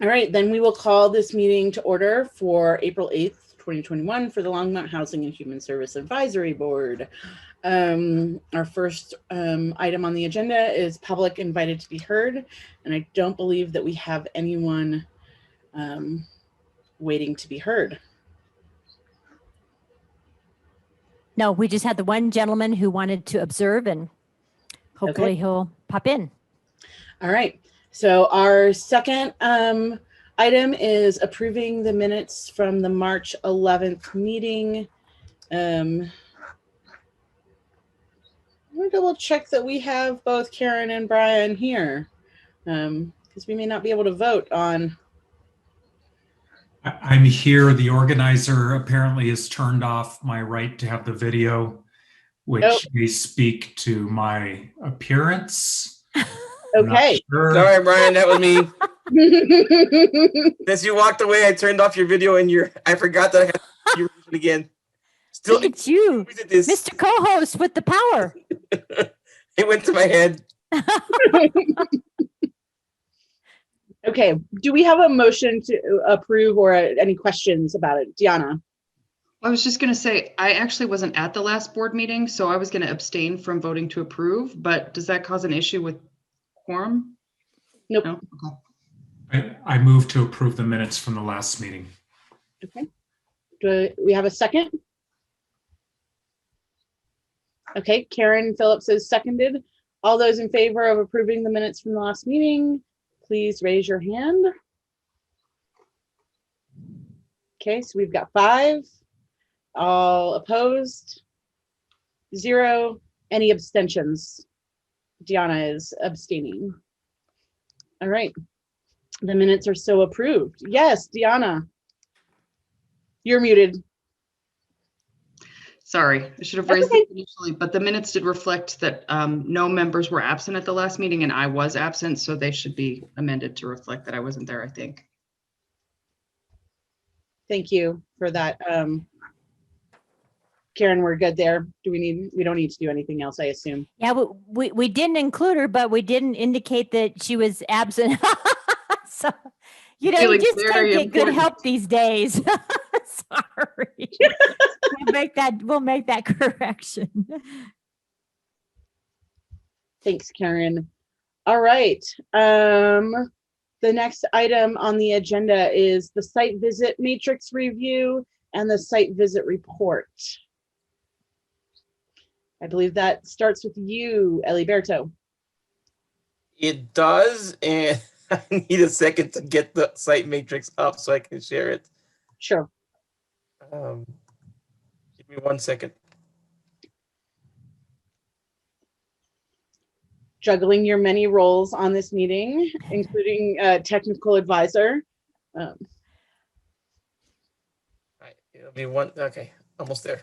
All right, then we will call this meeting to order for April 8th, 2021 for the Longmont Housing and Human Service Advisory Board. Our first item on the agenda is public invited to be heard, and I don't believe that we have anyone waiting to be heard. No, we just had the one gentleman who wanted to observe, and hopefully he'll pop in. All right. So our second item is approving the minutes from the March 11th meeting. I'm going to double check that we have both Karen and Brian here, because we may not be able to vote on. I'm here. The organizer apparently has turned off my right to have the video, which may speak to my appearance. Okay. Sure. All right, Brian, that was me. Since you walked away, I turned off your video and I forgot that I had you again. Still, it's you, Mr. Co-host with the power. It went to my head. Okay, do we have a motion to approve or any questions about it? Deanna? I was just going to say, I actually wasn't at the last board meeting, so I was going to abstain from voting to approve, but does that cause an issue with quorum? Nope. No? Okay. I move to approve the minutes from the last meeting. Okay. Do we have a second? Okay, Karen Phillips is seconded. All those in favor of approving the minutes from the last meeting, please raise your hand. Okay, so we've got 5. All opposed? 0. Any abstentions? Deanna is abstaining. All right, the minutes are so approved. Yes, Deanna, you're muted. Sorry, I should have raised it initially, but the minutes did reflect that no members were absent at the last meeting and I was absent, so they should be amended to reflect that I wasn't there, I think. Thank you for that. Karen, we're good there. We don't need to do anything else, I assume. Yeah, we didn't include her, but we didn't indicate that she was absent. So, you know, you just can't get good help these days. Sorry. We'll make that correction. Thanks, Karen. All right. The next item on the agenda is the site visit matrix review and the site visit report. I believe that starts with you, Eliberto. It does, and I need a second to get the site matrix up so I can share it. Sure. Give me 1 second. Juggling your many roles on this meeting, including technical advisor. All right, it'll be one. Okay, almost there.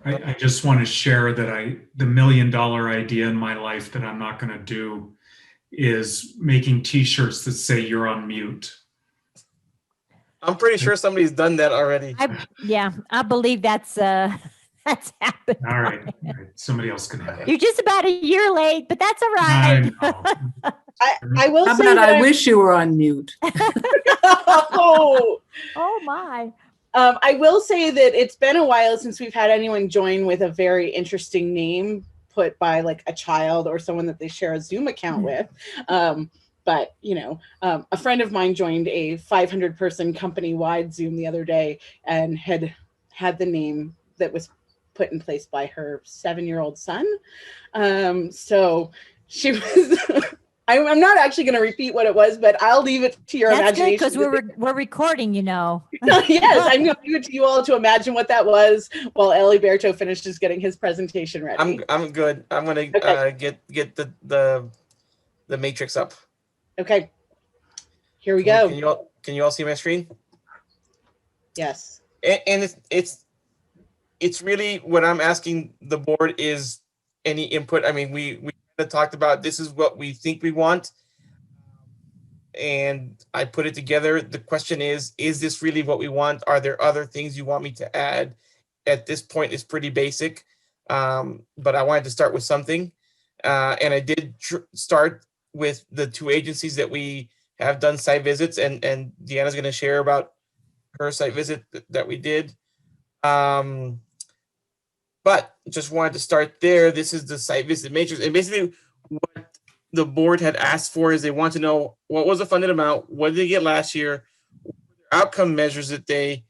I just want to share that the $1 million idea in my life that I'm not going to do is making t-shirts that say you're on mute. I'm pretty sure somebody's done that already. I believe that's happened. All right. Somebody else can have it. You're just about a year late, but that's all right. I will say that I wish you were on mute. Oh my. I will say that it's been a while since we've had anyone join with a very interesting name put by like a child or someone that they share a Zoom account with. But, you know, a friend of mine joined a 500-person company-wide Zoom the other day and had the name that was put in place by her 7-year-old son. So she was... I'm not actually going to repeat what it was, but I'll leave it to your imagination. Because we're recording, you know. Yes, I'm going to leave it to you all to imagine what that was while Eliberto finishes getting his presentation ready. I'm good. I'm going to get the matrix up. Okay. Here we go. Can you all see my screen? Yes. And it's really what I'm asking the board is any input. I mean, we talked about this is what we think we want, and I put it together. The question is this really what we want? Are there other things you want me to add? At this point, it's pretty basic, but I wanted to start with something. and I did start with the 2 agencies that we have done site visits, and Deanna's going to share about her site visit that we did. But just wanted to start there. This is the site visit matrix, and basically what the board had asked for is they want to know what was the funded amount, what did they get last year, outcome measures that they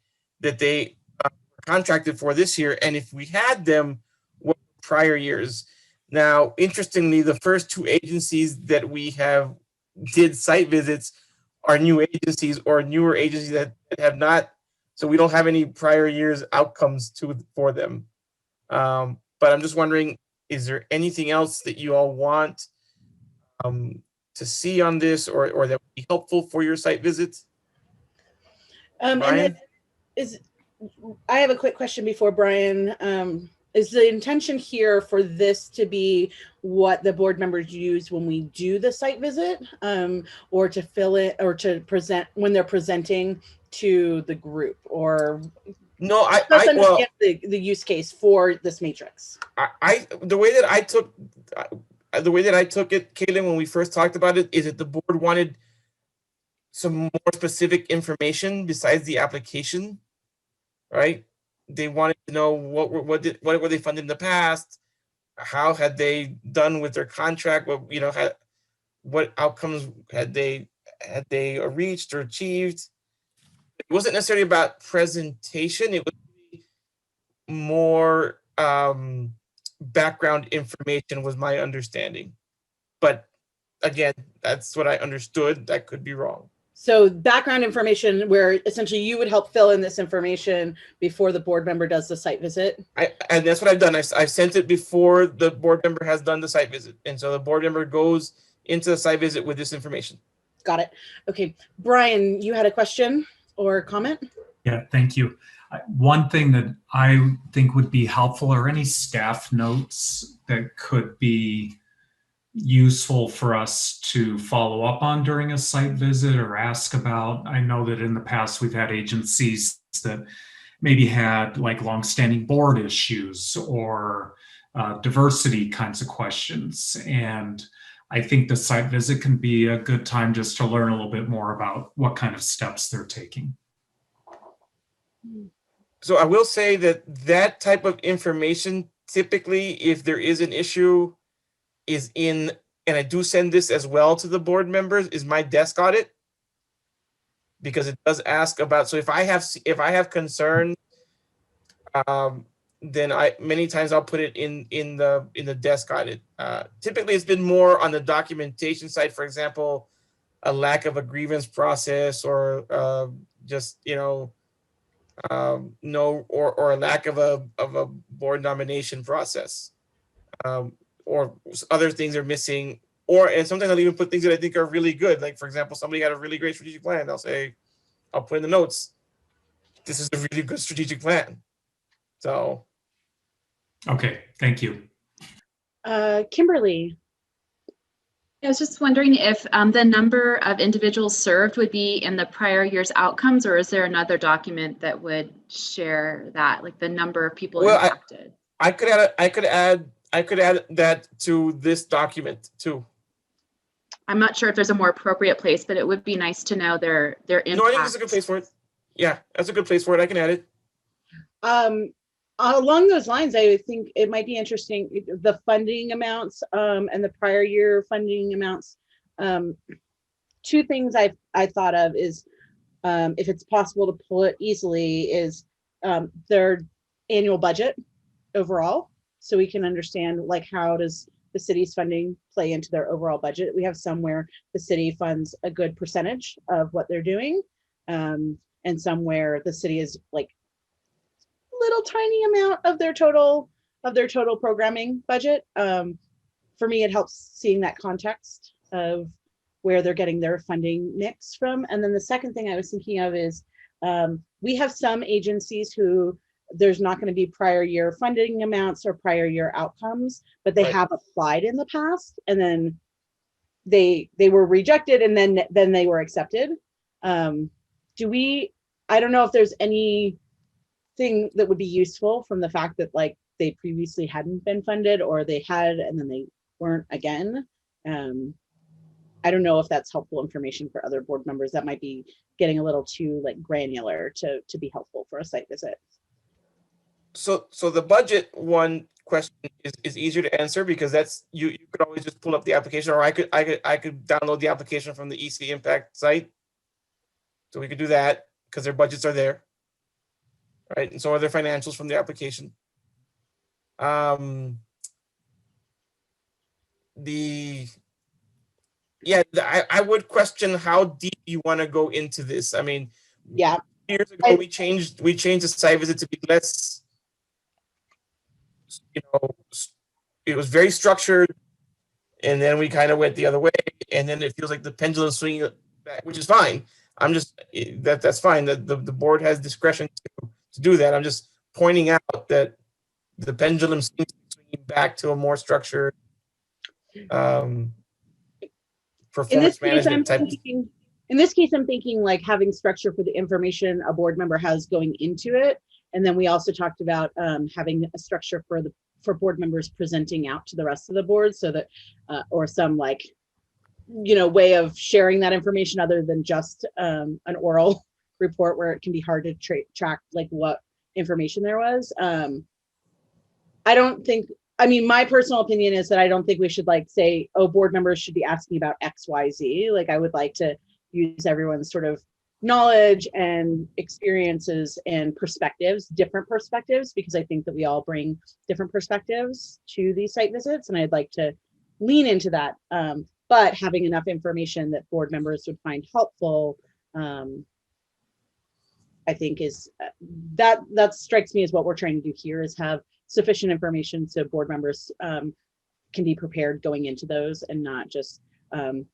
contracted for this year, and if we had them, what prior years. Now, interestingly, the first 2 agencies that we have did site visits are new agencies or newer agencies that have not, so we don't have any prior years outcomes for them. But I'm just wondering, is there anything else that you all want to see on this, or that would be helpful for your site visits? Brian? I have a quick question before Brian. Is the intention here for this to be what the board members use when we do the site visit, or to fill it, or to present when they're presenting to the group? Or no, I understand the use case for this matrix. The way that I took it, Caitlin, when we first talked about it, is that the board wanted some more specific information besides the application, right? They wanted to know what were they funded in the past, how had they done with their contract, what outcomes had they reached or achieved. It wasn't necessarily about presentation. It was more background information, was my understanding. But again, that's what I understood. That could be wrong. So background information where essentially you would help fill in this information before the board member does the site visit. And that's what I've done. I've sent it before the board member has done the site visit. And so the board member goes into the site visit with this information. Got it. Okay. Brian, you had a question or comment? Yeah, thank you. One thing that I think would be helpful are any staff notes that could be useful for us to follow up on during a site visit or ask about. I know that in the past we've had agencies that maybe had like longstanding board issues or diversity kinds of questions. And I think the site visit can be a good time just to learn a little bit more about what kind of steps they're taking. So I will say that type of information, typically, if there is an issue, is in, and I do send this as well to the board members, is my desk audit, because it does ask about, so if I have concern, then many times I'll put it in the desk audit. Typically it's been more on the documentation side, for example, a lack of a grievance process, or just, no, or a lack of a board nomination process. Or other things are missing, and sometimes I'll even put things that I think are really good. Like, for example, somebody had a really great strategic plan. I'll put in the notes, this is a really good strategic plan. So. Okay, thank you. Kimberly. I was just wondering if the number of individuals served would be in the prior year's outcomes, or is there another document that would share that, like the number of people impacted? I could add that to this document too. I'm not sure if there's a more appropriate place, but it would be nice to know their impact. No, I think that's a good place for it. Yeah, that's a good place for it. I can add it. Along those lines, I think it might be interesting, the funding amounts and the prior year funding amounts. 2 things I thought of is, if it's possible to pull it easily, is their annual budget overall, so we can understand like how does the city's funding play into their overall budget. We have somewhere the city funds a good percentage of what they're doing, and somewhere the city is like little tiny amount of their total programming budget. For me, it helps seeing that context of where they're getting their funding mix from. And then the second thing I was thinking of is, we have some agencies who there's not going to be prior year funding amounts or prior year outcomes, but they have applied in the past, and then they were rejected, and then they were accepted. I don't know if there's anything that would be useful from the fact that like they previously hadn't been funded, or they had and then they weren't again. I don't know if that's helpful information for other board members. That might be getting a little too like granular to be helpful for a site visit. So the budget one question is easier to answer because that's you could always just pull up the application, or I could download the application from the EC Impact site. So we could do that because their budgets are there, right? And so are their financials from the application. I would question how deep you want to go into this. I mean, yeah, years ago we changed the site visit to be less, it was very structured, and then we kind of went the other way, and then it feels like the pendulum swinging back, which is fine. I'm just that's fine. That the board has discretion to do that. I'm just pointing out that the pendulum seems to be swinging back to a more structured performance management type. In this case, I'm thinking like having structure for the information a board member has going into it. And then we also talked about having a structure for board members presenting out to the rest of the board, so that or some like, way of sharing that information other than just an oral report where it can be hard to track like what information there was. My personal opinion is that I don't think we should like say, oh, board members should be asking about XYZ. Like I would like to use everyone's sort of knowledge and experiences and perspectives, different perspectives, because I think that we all bring different perspectives to these site visits, and I'd like to lean into that. But having enough information that board members would find helpful, I think is that strikes me as what we're trying to do here, is have sufficient information so board members can be prepared going into those, and not just the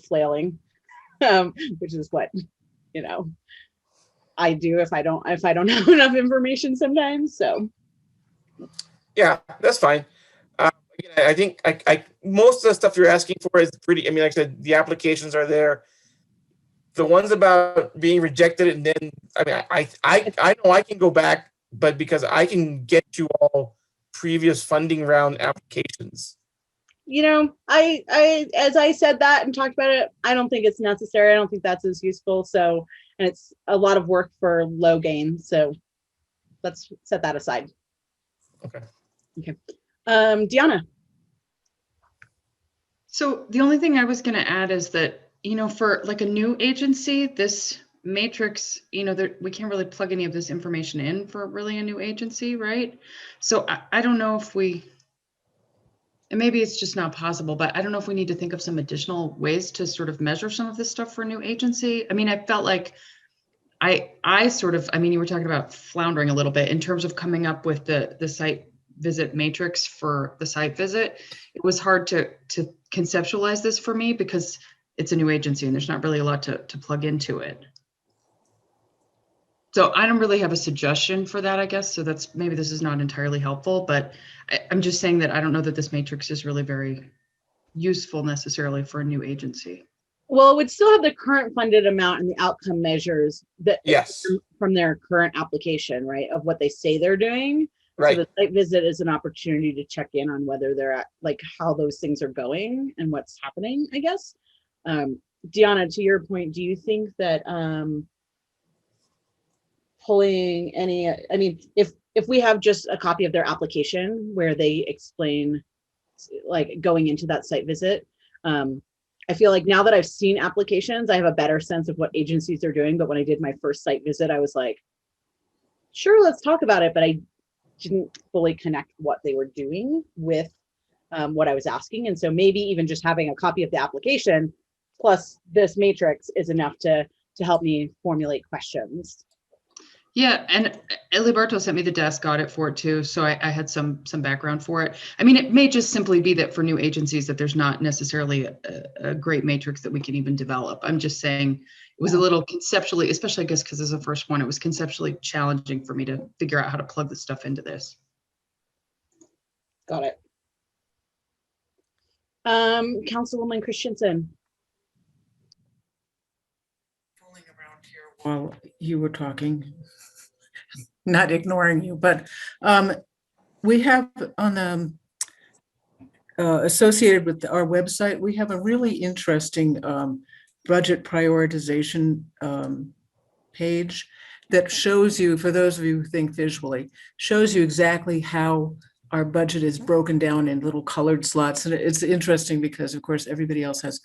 flailing, which is what I do if I don't have enough information sometimes. So yeah, that's fine. I think most of the stuff you're asking for is pretty. I mean, like I said, the applications are there. The ones about being rejected, and then I know I can go back, but because I can get you all previous funding round applications. I as I said that and talked about it, I don't think it's necessary. I don't think that's as useful. So, and it's a lot of work for low gain. So let's set that aside. Okay. Deanna. So the only thing I was going to add is that, for like a new agency, this matrix, we can't really plug any of this information in for really a new agency, right? So I don't know if and maybe it's just not possible, but I don't know if we need to think of some additional ways to sort of measure some of this stuff for a new agency. I mean, I felt like you were talking about floundering a little bit in terms of coming up with the site visit matrix for the site visit. It was hard to conceptualize this for me because it's a new agency and there's not really a lot to plug into it. So I don't really have a suggestion for that, I guess. So maybe this is not entirely helpful, but I'm just saying that I don't know that this matrix is really very useful necessarily for a new agency. Well, it would still have the current funded amount and the outcome measures that from their current application, right, of what they say they're doing. Right. So the site visit is an opportunity to check in on whether they're at, like, how those things are going and what's happening, I guess. Deanna, to your point, do you think that pulling any, if we have just a copy of their application where they explain, like, going into that site visit, I feel like now that I've seen applications, I have a better sense of what agencies are doing. But when I did my first site visit, I was like, sure, let's talk about it. But I didn't fully connect what they were doing with what I was asking. And so maybe even just having a copy of the application plus this matrix is enough to help me formulate questions. Yeah, and Eliberto sent me the desk audit for it too, so I had some background for it. I mean, it may just simply be that for new agencies that there's not necessarily a great matrix that we can even develop. I'm just saying it was a little conceptually, especially I guess because as a first one, it was conceptually challenging for me to figure out how to plug the stuff into this. Got it. Councilwoman Christensen. Fooling around here while you were talking. Not ignoring you, but we have on associated with our website, we have a really interesting budget prioritization page that shows you, for those of you who think visually, shows you exactly how our budget is broken down in little colored slots. And it's interesting because, of course, everybody else has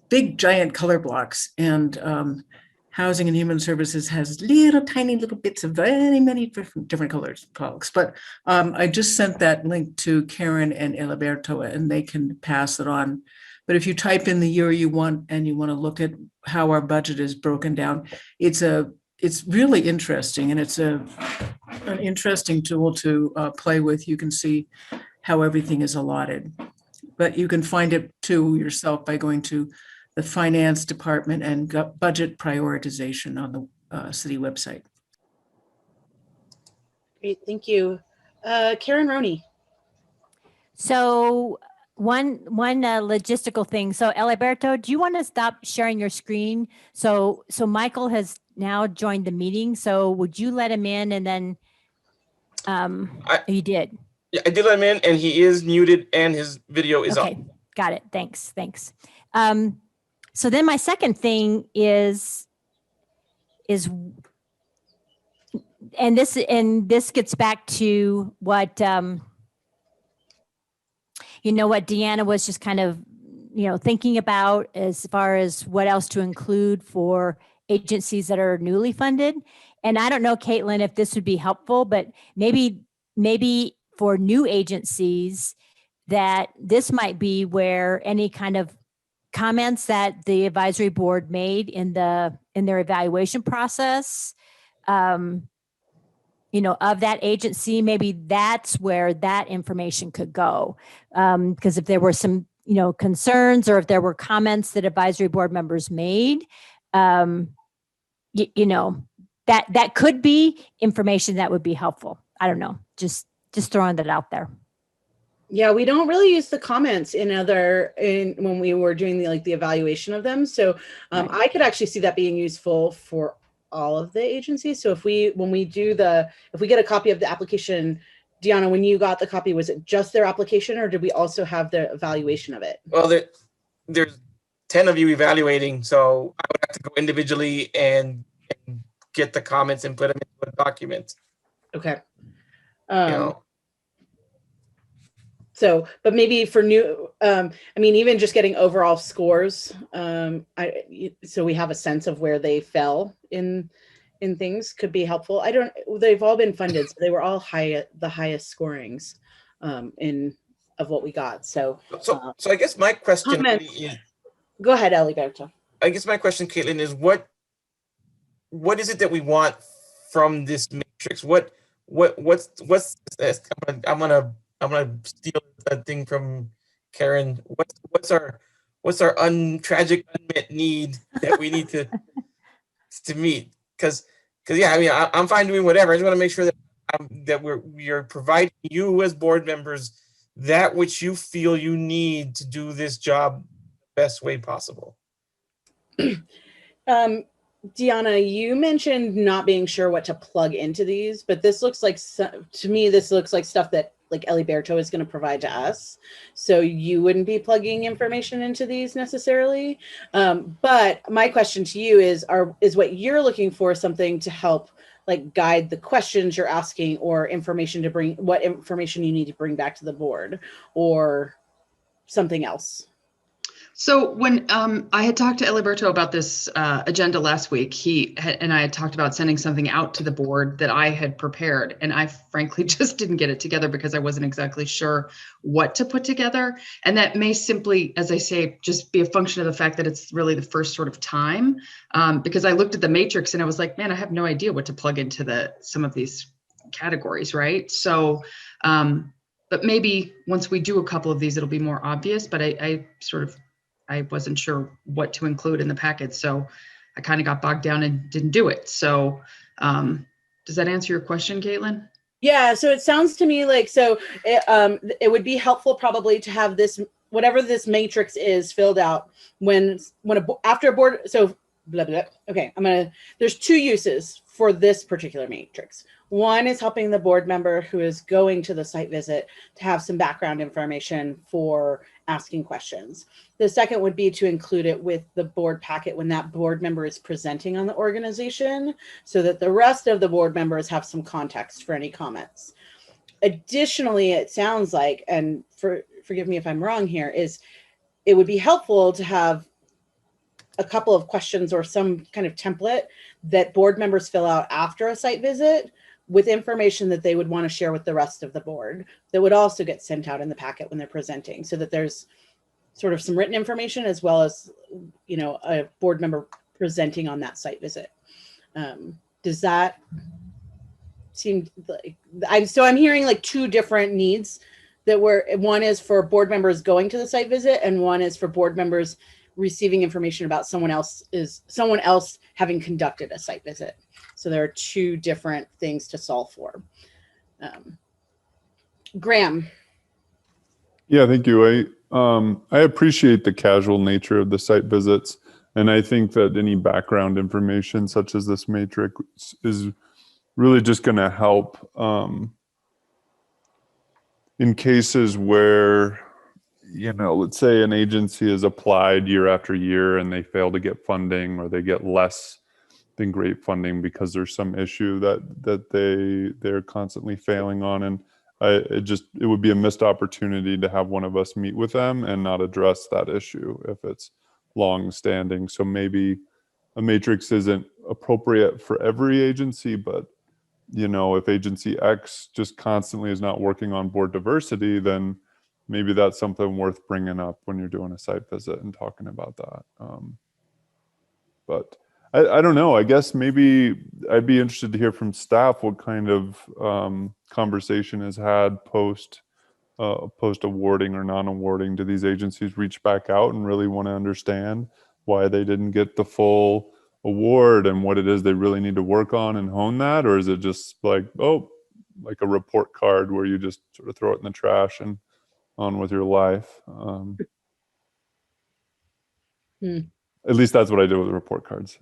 big, giant color blocks. And Housing and Human Services has little, tiny little bits of very many different colors blocks. But I just sent that link to Karen and Eliberto, and they can pass it on. But if you type in the year you want and you want to look at how our budget is broken down, it's really interesting, and it's an interesting tool to play with. You can see how everything is allotted, but you can find it too yourself by going to the finance department and budget prioritization on the city website. Great, thank you. Karen Roney. So one logistical thing. So Eliberto, do you want to stop sharing your screen? So Michael has now joined the meeting. So would you let him in, and then you did? Yeah, I did let him in, and he is muted, and his video is okay. on. Got it. Thanks. So then my second thing is, and this gets back to what what Deanna was just kind of thinking about as far as what else to include for agencies that are newly funded. And I don't know, Caitlin, if this would be helpful, but maybe for new agencies, that this might be where any kind of comments that the advisory board made in their evaluation process, of that agency, maybe that's where that information could go. Because if there were some, concerns, or if there were comments that advisory board members made, that could be information that would be helpful. I don't know, just throwing that out there. Yeah, we don't really use the comments when we were doing the evaluation of them. So I could actually see that being useful for all of the agencies. So if we get a copy of the application, Deanna, when you got the copy, was it just their application, or did we also have the evaluation of it? Well, there's 10 of you evaluating, so I would have to go individually and get the comments and put them into a document. Okay. So, but maybe for new, even just getting overall scores, so we have a sense of where they fell in things could be helpful. They've all been funded, so they were all the highest scorings of what we got. So I guess my question comments, really is, go ahead, Eliberto. I guess my question, Caitlin, is what is it that we want from this matrix? What's this? I'm gonna steal that thing from Karen. What's our tragic unmet need that we need to meet? Because yeah, I'm fine doing whatever. I just want to make sure that we're providing you as board members that which you feel you need to do this job the best way possible. Deanna, you mentioned not being sure what to plug into these, but this looks like, to me, this looks like stuff that Eliberto is going to provide to us. So you wouldn't be plugging information into these necessarily. But my question to you is what you're looking for something to help guide the questions you're asking, or information what information you need to bring back to the board, or something else? So when I had talked to Eliberto about this agenda last week, he and I had talked about sending something out to the board that I had prepared, and I frankly just didn't get it together because I wasn't exactly sure what to put together. And that may simply, as I say, just be a function of the fact that it's really the first sort of time, because I looked at the matrix and I was like, man, I have no idea what to plug into some of these categories, right? So, but maybe once we do a couple of these, it'll be more obvious, but I wasn't sure what to include in the packet, so I kind of got bogged down and didn't do it. So does that answer your question, Caitlin? Yeah, so it sounds to me it would be helpful probably to have this, whatever this matrix is, filled out after a board. So blah, blah. Okay, there's two uses for this particular matrix. One is helping the board member who is going to the site visit to have some background information for asking questions. The second would be to include it with the board packet when that board member is presenting on the organization, so that the rest of the board members have some context for any comments. Additionally, it sounds like, and forgive me if I'm wrong here, is it would be helpful to have a couple of questions or some kind of template that board members fill out after a site visit with information that they would want to share with the rest of the board that would also get sent out in the packet when they're presenting, so that there's sort of some written information as well as, you know, a board member presenting on that site visit. Does that seem like, I'm hearing like two different needs that one is for board members going to the site visit and one is for board members receiving information about someone else having conducted a site visit. So there are two different things to solve for. Graham. Yeah, thank you. I appreciate the casual nature of the site visits, and I think that any background information such as this matrix is really just going to help in cases where, you know, let's say an agency has applied year after year and they fail to get funding, or they get less than great funding because there's some issue that they're constantly failing on, and it would be a missed opportunity to have one of us meet with them and not address that issue if it's long standing. So maybe a matrix isn't appropriate for every agency, but, you know, if agency X just constantly is not working on board diversity, then maybe that's something worth bringing up when you're doing a site visit and talking about that. But I don't know. I guess maybe I'd be interested to hear from staff what kind of conversation is had post awarding or non-awarding. Do these agencies reach back out and really want to understand why they didn't get the full award and what it is they really need to work on and hone that? Or is it just like, oh, like a report card where you just sort of throw it in the trash and on with your life? At least that's what I do with the report cards.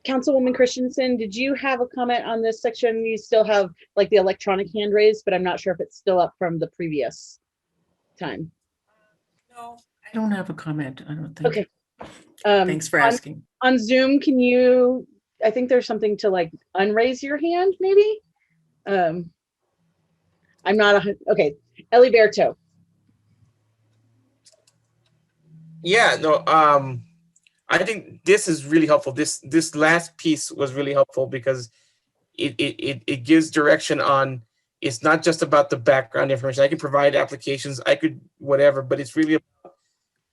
Councilwoman Christensen, did you have a comment on this section? You still have like the electronic hand raised, but I'm not sure if it's still up from the previous time. No, I don't have a comment, I don't think. Okay. Thanks for asking. On Zoom, can you, I think there's something to like unraise your hand, maybe? I'm not, okay. Eliberto. Yeah, no, I think this is really helpful. This last piece was really helpful because it gives direction on, it's not just about the background information. I can provide applications, I could whatever, but it's really about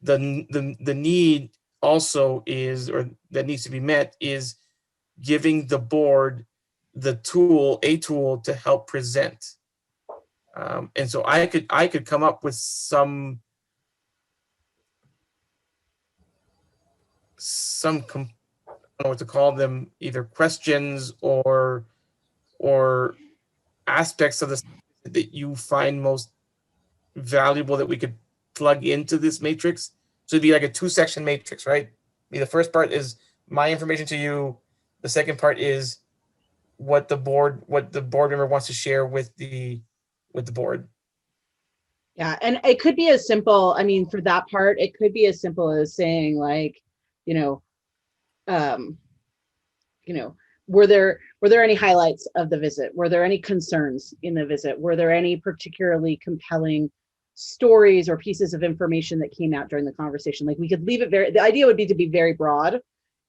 the need also is, or that needs to be met, is giving the board a tool to help present. And so I could come up with some I don't know what to call them, either questions or aspects of this that you find most valuable that we could plug into this matrix. So it'd be like a 2-section matrix, right? The first part is my information to you. The second part is what the board member wants to share with the board. Yeah, and it could be as simple, I mean, for that part, it could be as simple as saying like, were there any highlights of the visit? Were there any concerns in the visit? Were there any particularly compelling stories or pieces of information that came out during the conversation? Like, we could leave it the idea would be to be very broad,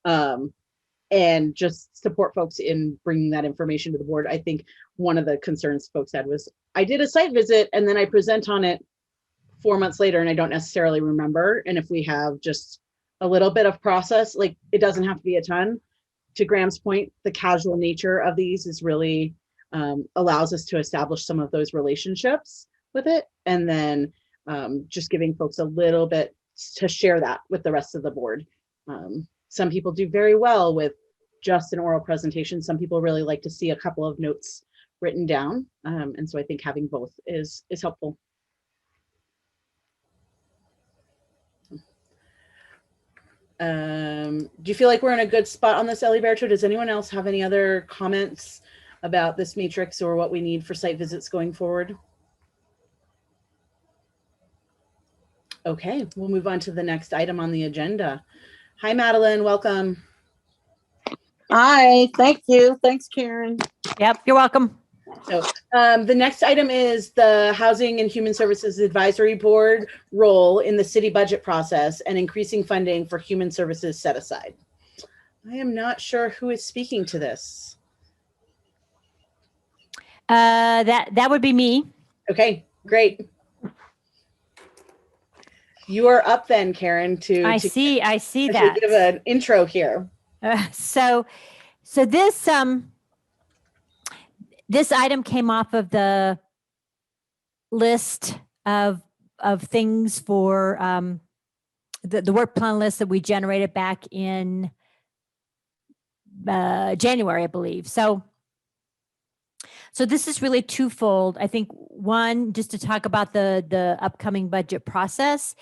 and just support folks in bringing that information to the board. I think one of the concerns folks had was, I did a site visit and then I present on it 4 months later and I don't necessarily remember. And if we have just a little bit of process, like, it doesn't have to be a ton. To Graham's point, the casual nature of these is really allows us to establish some of those relationships with it. And then just giving folks a little bit to share that with the rest of the board. Some people do very well with just an oral presentation. Some people really like to see a couple of notes written down. And so I think having both is helpful. Do you feel like we're in a good spot on this, Eliberto? Does anyone else have any other comments about this matrix or what we need for site visits going forward? Okay, we'll move on to the next item on the agenda. Hi, Madeline, welcome. Hi, thank you. Thanks, Karen. Yep, you're welcome. So the next item is the Housing and Human Services Advisory Board role in the city budget process and increasing funding for human services set aside. I am not sure who is speaking to this. That would be me. Okay, great. You are up then, Karen, I see that. Give an intro here. So this this item came off of the list of things for the work plan list that we generated back in January, I believe. So this is really twofold. I think one, just to talk about the upcoming budget process,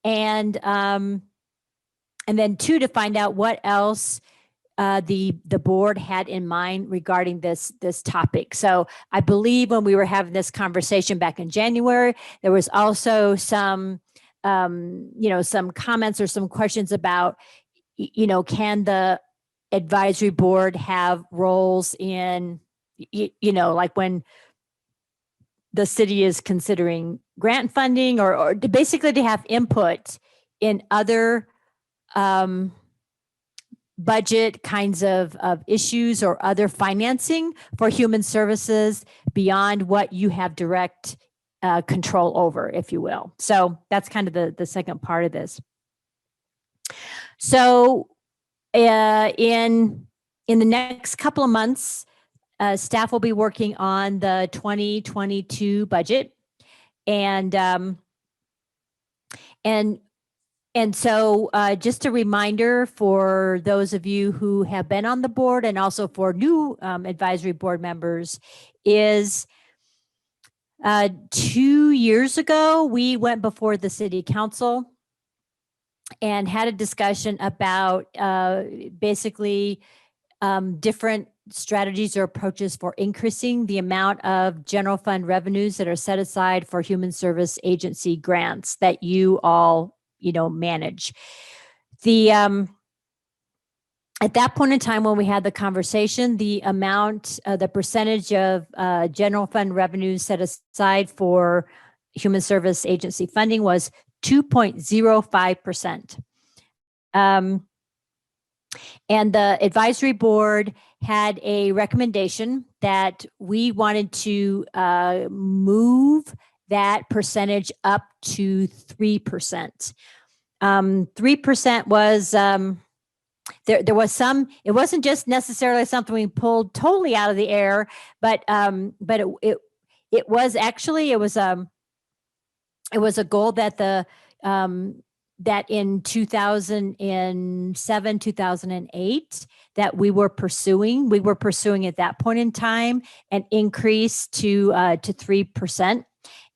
and then two, to find out what else the board had in mind regarding this topic. So I believe when we were having this conversation back in January, there was also some some comments or some questions about can the advisory board have roles in like when the city is considering grant funding, or basically to have input in other budget kinds of issues or other financing for human services beyond what you have direct control over, if you will. So that's kind of the second part of this. So in the next couple of months, staff will be working on the 2022 budget, and so just a reminder for those of you who have been on the board, and also for new advisory board members, is 2 years ago, we went before the city council and had a discussion about basically different strategies or approaches for increasing the amount of general fund revenues that are set aside for human service agency grants that you all manage. At that point in time when we had the conversation, the amount, the percentage of general fund revenues set aside for human service agency funding was 2.05%. And the advisory board had a recommendation that we wanted to move that percentage up to 3%. 3% was, there was some, it wasn't just necessarily something we pulled totally out of the air, but it was actually, it was a goal that that in 2007, 2008, that we were pursuing. We were pursuing at that point in time an increase to 3%.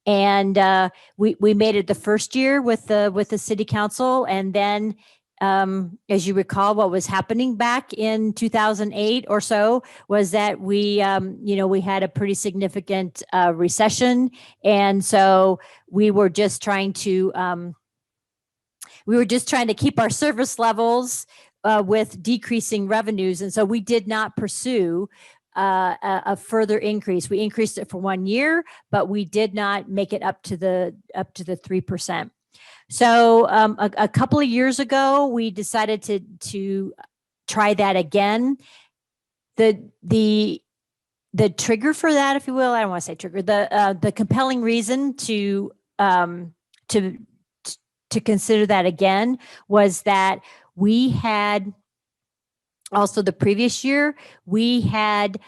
And we made it the first year with the city council. And then as you recall, what was happening back in 2008 or so was that we had a pretty significant recession. And so we were just trying to keep our service levels with decreasing revenues. And so we did not pursue a further increase. We increased it for 1 year, but we did not make it up to the 3%. So a couple of years ago, we decided to try that again. The trigger for that, if you will, I don't want to say trigger, the compelling reason to consider that again was that we had also the previous year, we had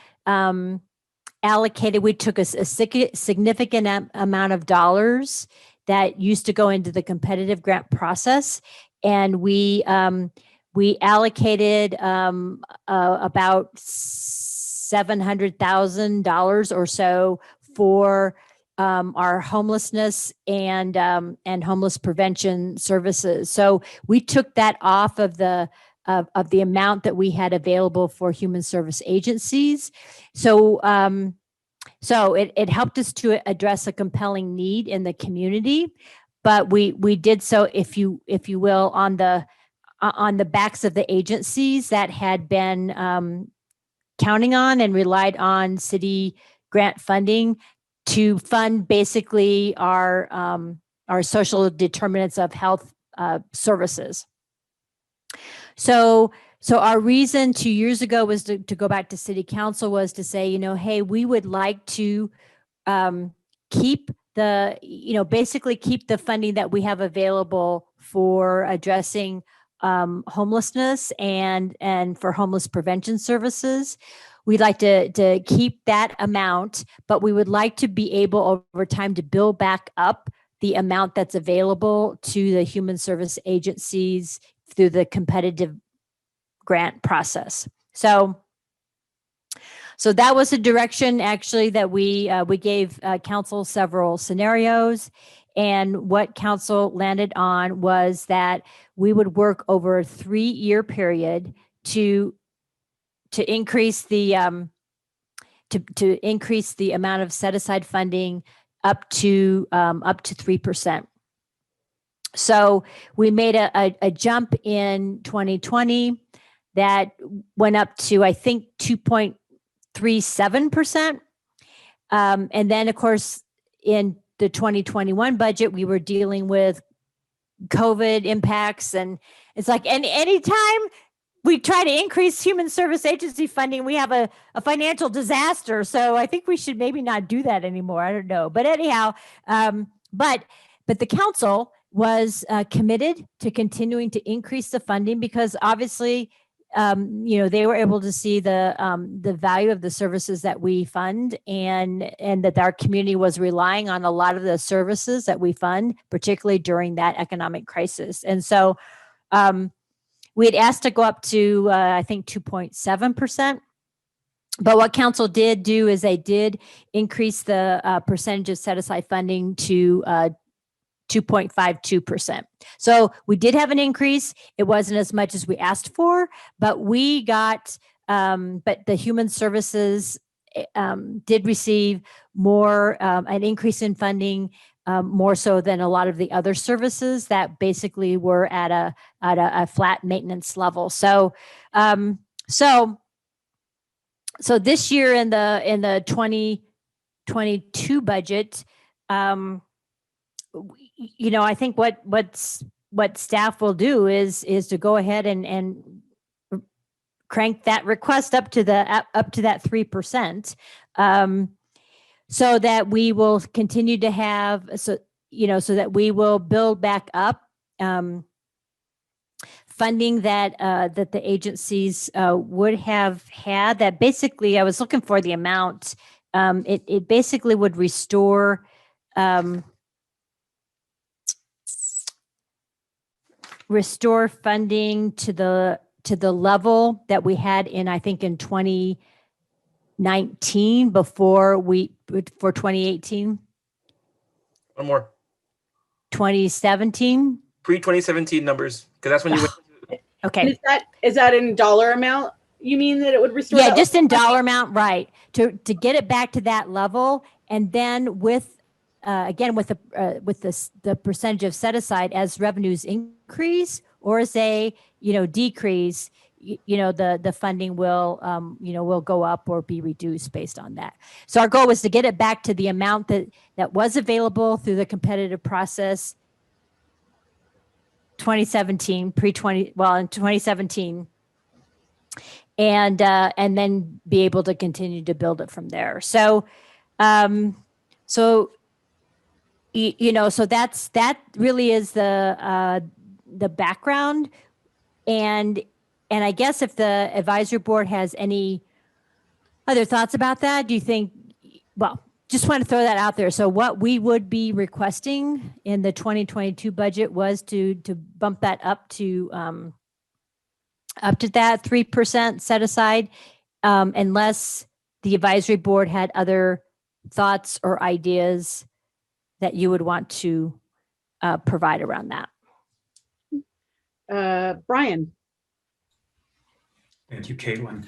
allocated, we took a significant amount of dollars that used to go into the competitive grant process, and we allocated about $700,000 or so for our homelessness and homeless prevention services. So we took that off of the of the amount that we had available for human service agencies. So it helped us to address a compelling need in the community, but we did so, if you will, on the backs of the agencies that had been counting on and relied on city grant funding to fund basically our social determinants of health services. So our reason 2 years ago was to go back to city council, was to say, hey, we would like to keep basically keep the funding that we have available for addressing homelessness and for homeless prevention services. We'd like to keep that amount, but we would like to be able over time to build back up the amount that's available to the human service agencies through the competitive grant process. So that was a direction actually that we gave council several scenarios, and what council landed on was that we would work over a 3-year period to increase the to increase the amount of set aside funding up to 3%. So we made a jump in 2020 that went up to, I think, 2.37%. And then, of course, in the 2021 budget, we were dealing with COVID impacts. And it's like anytime we try to increase human service agency funding, we have a financial disaster. So I think we should maybe not do that anymore. I don't know. But anyhow, but the council was committed to continuing to increase the funding because obviously, they were able to see the value of the services that we fund, and that our community was relying on a lot of the services that we fund, particularly during that economic crisis. And so we had asked to go up to, I think, 2.7%. But what council did do is they did increase the percentage of set aside funding to 2.52%. So we did have an increase. It wasn't as much as we asked for, but we got, but the human services did receive more, an increase in funding, more so than a lot of the other services that basically were at a flat maintenance level. So this year in the 2022 budget, I think what staff will do is to go ahead and crank that request up to that 3%, so that we will continue to have so that we will build back up funding that the agencies would have had. That basically, I was looking for the amount. It basically would restore. Restore funding to the level that we had I think in 2019 for 2018. One more. 2017. Pre-2017 numbers, because that's when you went. Okay. Is that in dollar amount? You mean that it would restore? Yeah, just in dollar amount, right? To get it back to that level, and then with again, with the percentage of set aside, as revenues increase or as they, decrease, the funding will, will go up or be reduced based on that. So our goal was to get it back to the amount that was available through the competitive process 2017, in 2017, and then be able to continue to build it from there. So, so that really is the background, and I guess if the advisory board has any other thoughts about that, do you think? Well, just want to throw that out there. So what we would be requesting in the 2022 budget was to bump that up to that 3% set aside, unless the advisory board had other thoughts or ideas that you would want to provide around that. Brian. Thank you, Caitlin.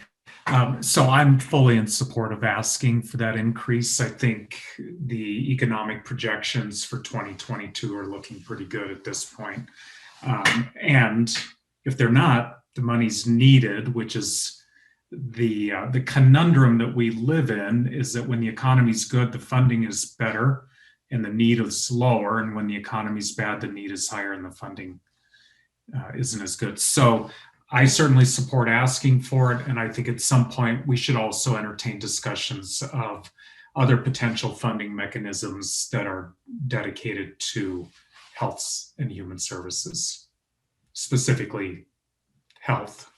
So I'm fully in support of asking for that increase. I think the economic projections for 2022 are looking pretty good at this point. And if they're not, the money's needed, which is the conundrum that we live in, is that when the economy's good, the funding is better and the need is lower. And when the economy's bad, the need is higher and the funding isn't as good. So I certainly support asking for it. And I think at some point we should also entertain discussions of other potential funding mechanisms that are dedicated to health and human services, specifically health.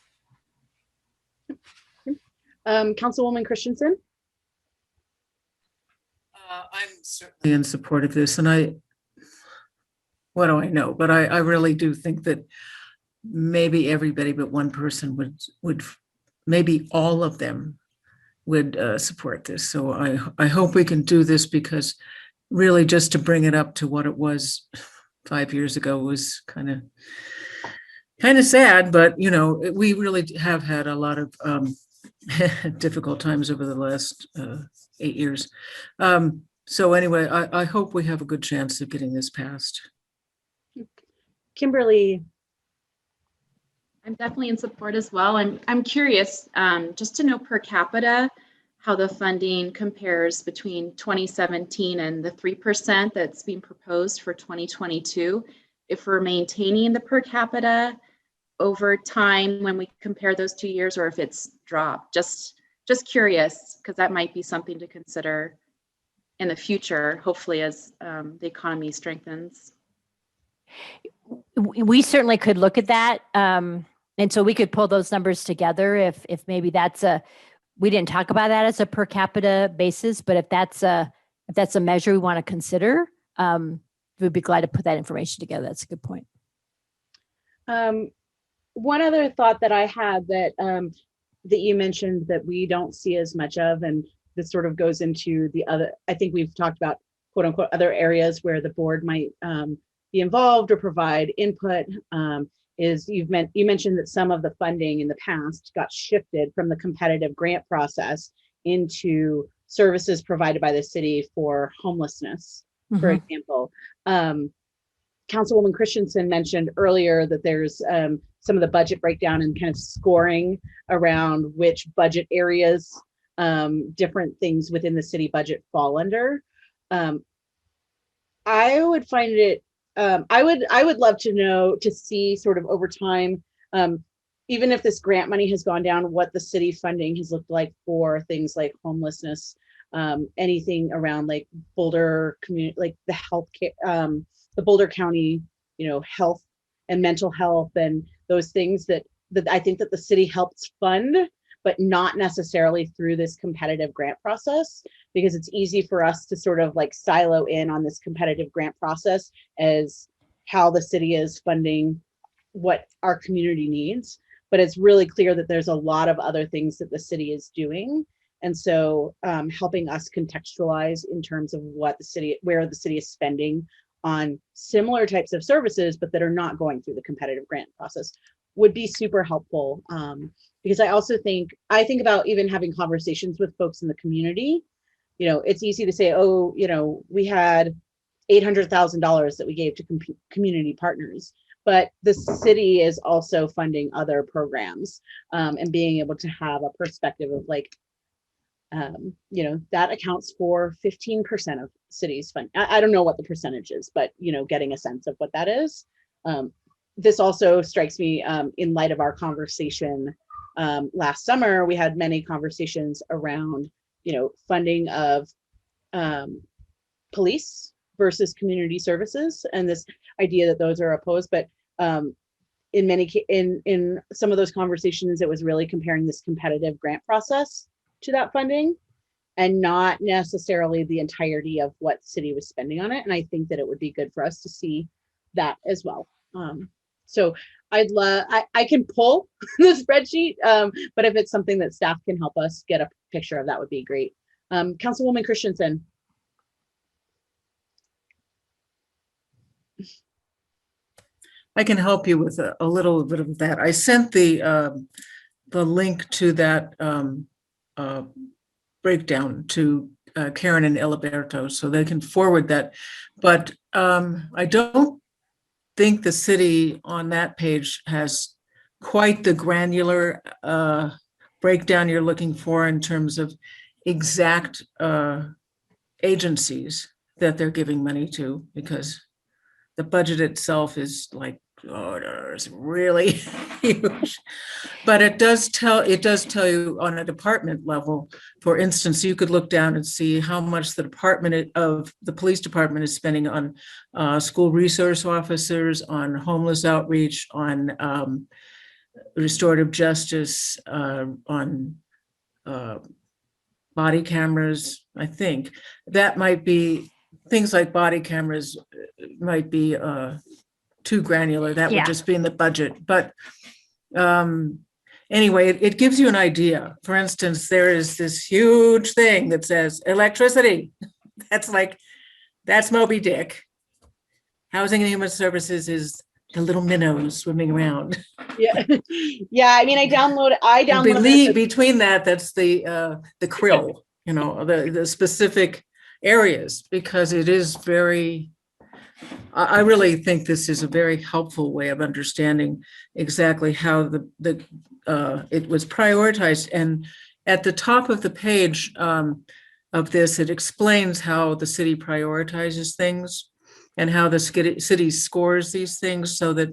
Councilwoman Christensen? I'm certainly in support of this. And what do I know? But I really do think that maybe everybody but one person would maybe all of them would support this. So I hope we can do this, because really just to bring it up to what it was 5 years ago was kind of sad. But you know, we really have had a lot of difficult times over the last 8 years. So anyway, I hope we have a good chance of getting this passed. Kimberly? I'm definitely in support as well. I'm curious, just to know per capita, how the funding compares between 2017 and the 3% that's being proposed for 2022. If we're maintaining the per capita over time when we compare those 2 years, or if it's dropped. Just curious, because that might be something to consider in the future, hopefully as the economy strengthens. We certainly could look at that. And so we could pull those numbers together if maybe we didn't talk about that as a per capita basis, but if that's a measure we want to consider, we'd be glad to put that information together. That's a good point. One other thought that I had that you mentioned that we don't see as much of, and this sort of goes into the other, I think we've talked about quote unquote other areas where the board might be involved or provide input, is you mentioned that some of the funding in the past got shifted from the competitive grant process into services provided by the city for homelessness, for example. Councilwoman Christensen mentioned earlier that there's some of the budget breakdown and kind of scoring around which budget areas different things within the city budget fall under. I would find it, I would love to see sort of over time, even if this grant money has gone down, what the city funding has looked like for things like homelessness, anything around like Boulder community, like the healthcare, the Boulder County, health and mental health, and those things that I think that the city helps fund, but not necessarily through this competitive grant process, because it's easy for us to sort of like silo in on this competitive grant process as how the city is funding what our community needs. But it's really clear that there's a lot of other things that the city is doing. And so helping us contextualize in terms of where the city is spending on similar types of services, but that are not going through the competitive grant process would be super helpful. Because I also think about even having conversations with folks in the community. It's easy to say, oh, we had $800,000 that we gave to community partners, but the city is also funding other programs, and being able to have a perspective of like, that accounts for 15% of cities fund. I don't know what the percentage is, but getting a sense of what that is. This also strikes me in light of our conversation last summer. We had many conversations around, funding of police versus community services, and this idea that those are opposed. But in some of those conversations, it was really comparing this competitive grant process to that funding, and not necessarily the entirety of what city was spending on it. And I think that it would be good for us to see that as well. So I can pull the spreadsheet, but if it's something that staff can help us get a picture of, that would be great. Councilwoman Christensen. I can help you with a little bit of that. I sent the the link to that breakdown to Karen and Eliberto, so they can forward that. But I don't think the city on that page has quite the granular breakdown you're looking for in terms of exact agencies that they're giving money to, because the budget itself is like, oh, it's really huge. But it does tell you on a department level. For instance, you could look down and see how much the police department is spending on school resource officers, on homeless outreach, on restorative justice, on body cameras. I think that might be, things like body cameras might be too granular. That would just be in the budget. But anyway, it gives you an idea. For instance, there is this huge thing that says electricity. That's Moby Dick. Housing and Human Services is the little minnows swimming around. Yeah. Yeah. I mean, I downloaded between that's the krill, the specific areas, because it is very, I really think this is a very helpful way of understanding exactly how it was prioritized. And at the top of the page of this, it explains how the city prioritizes things and how the city scores these things, so that,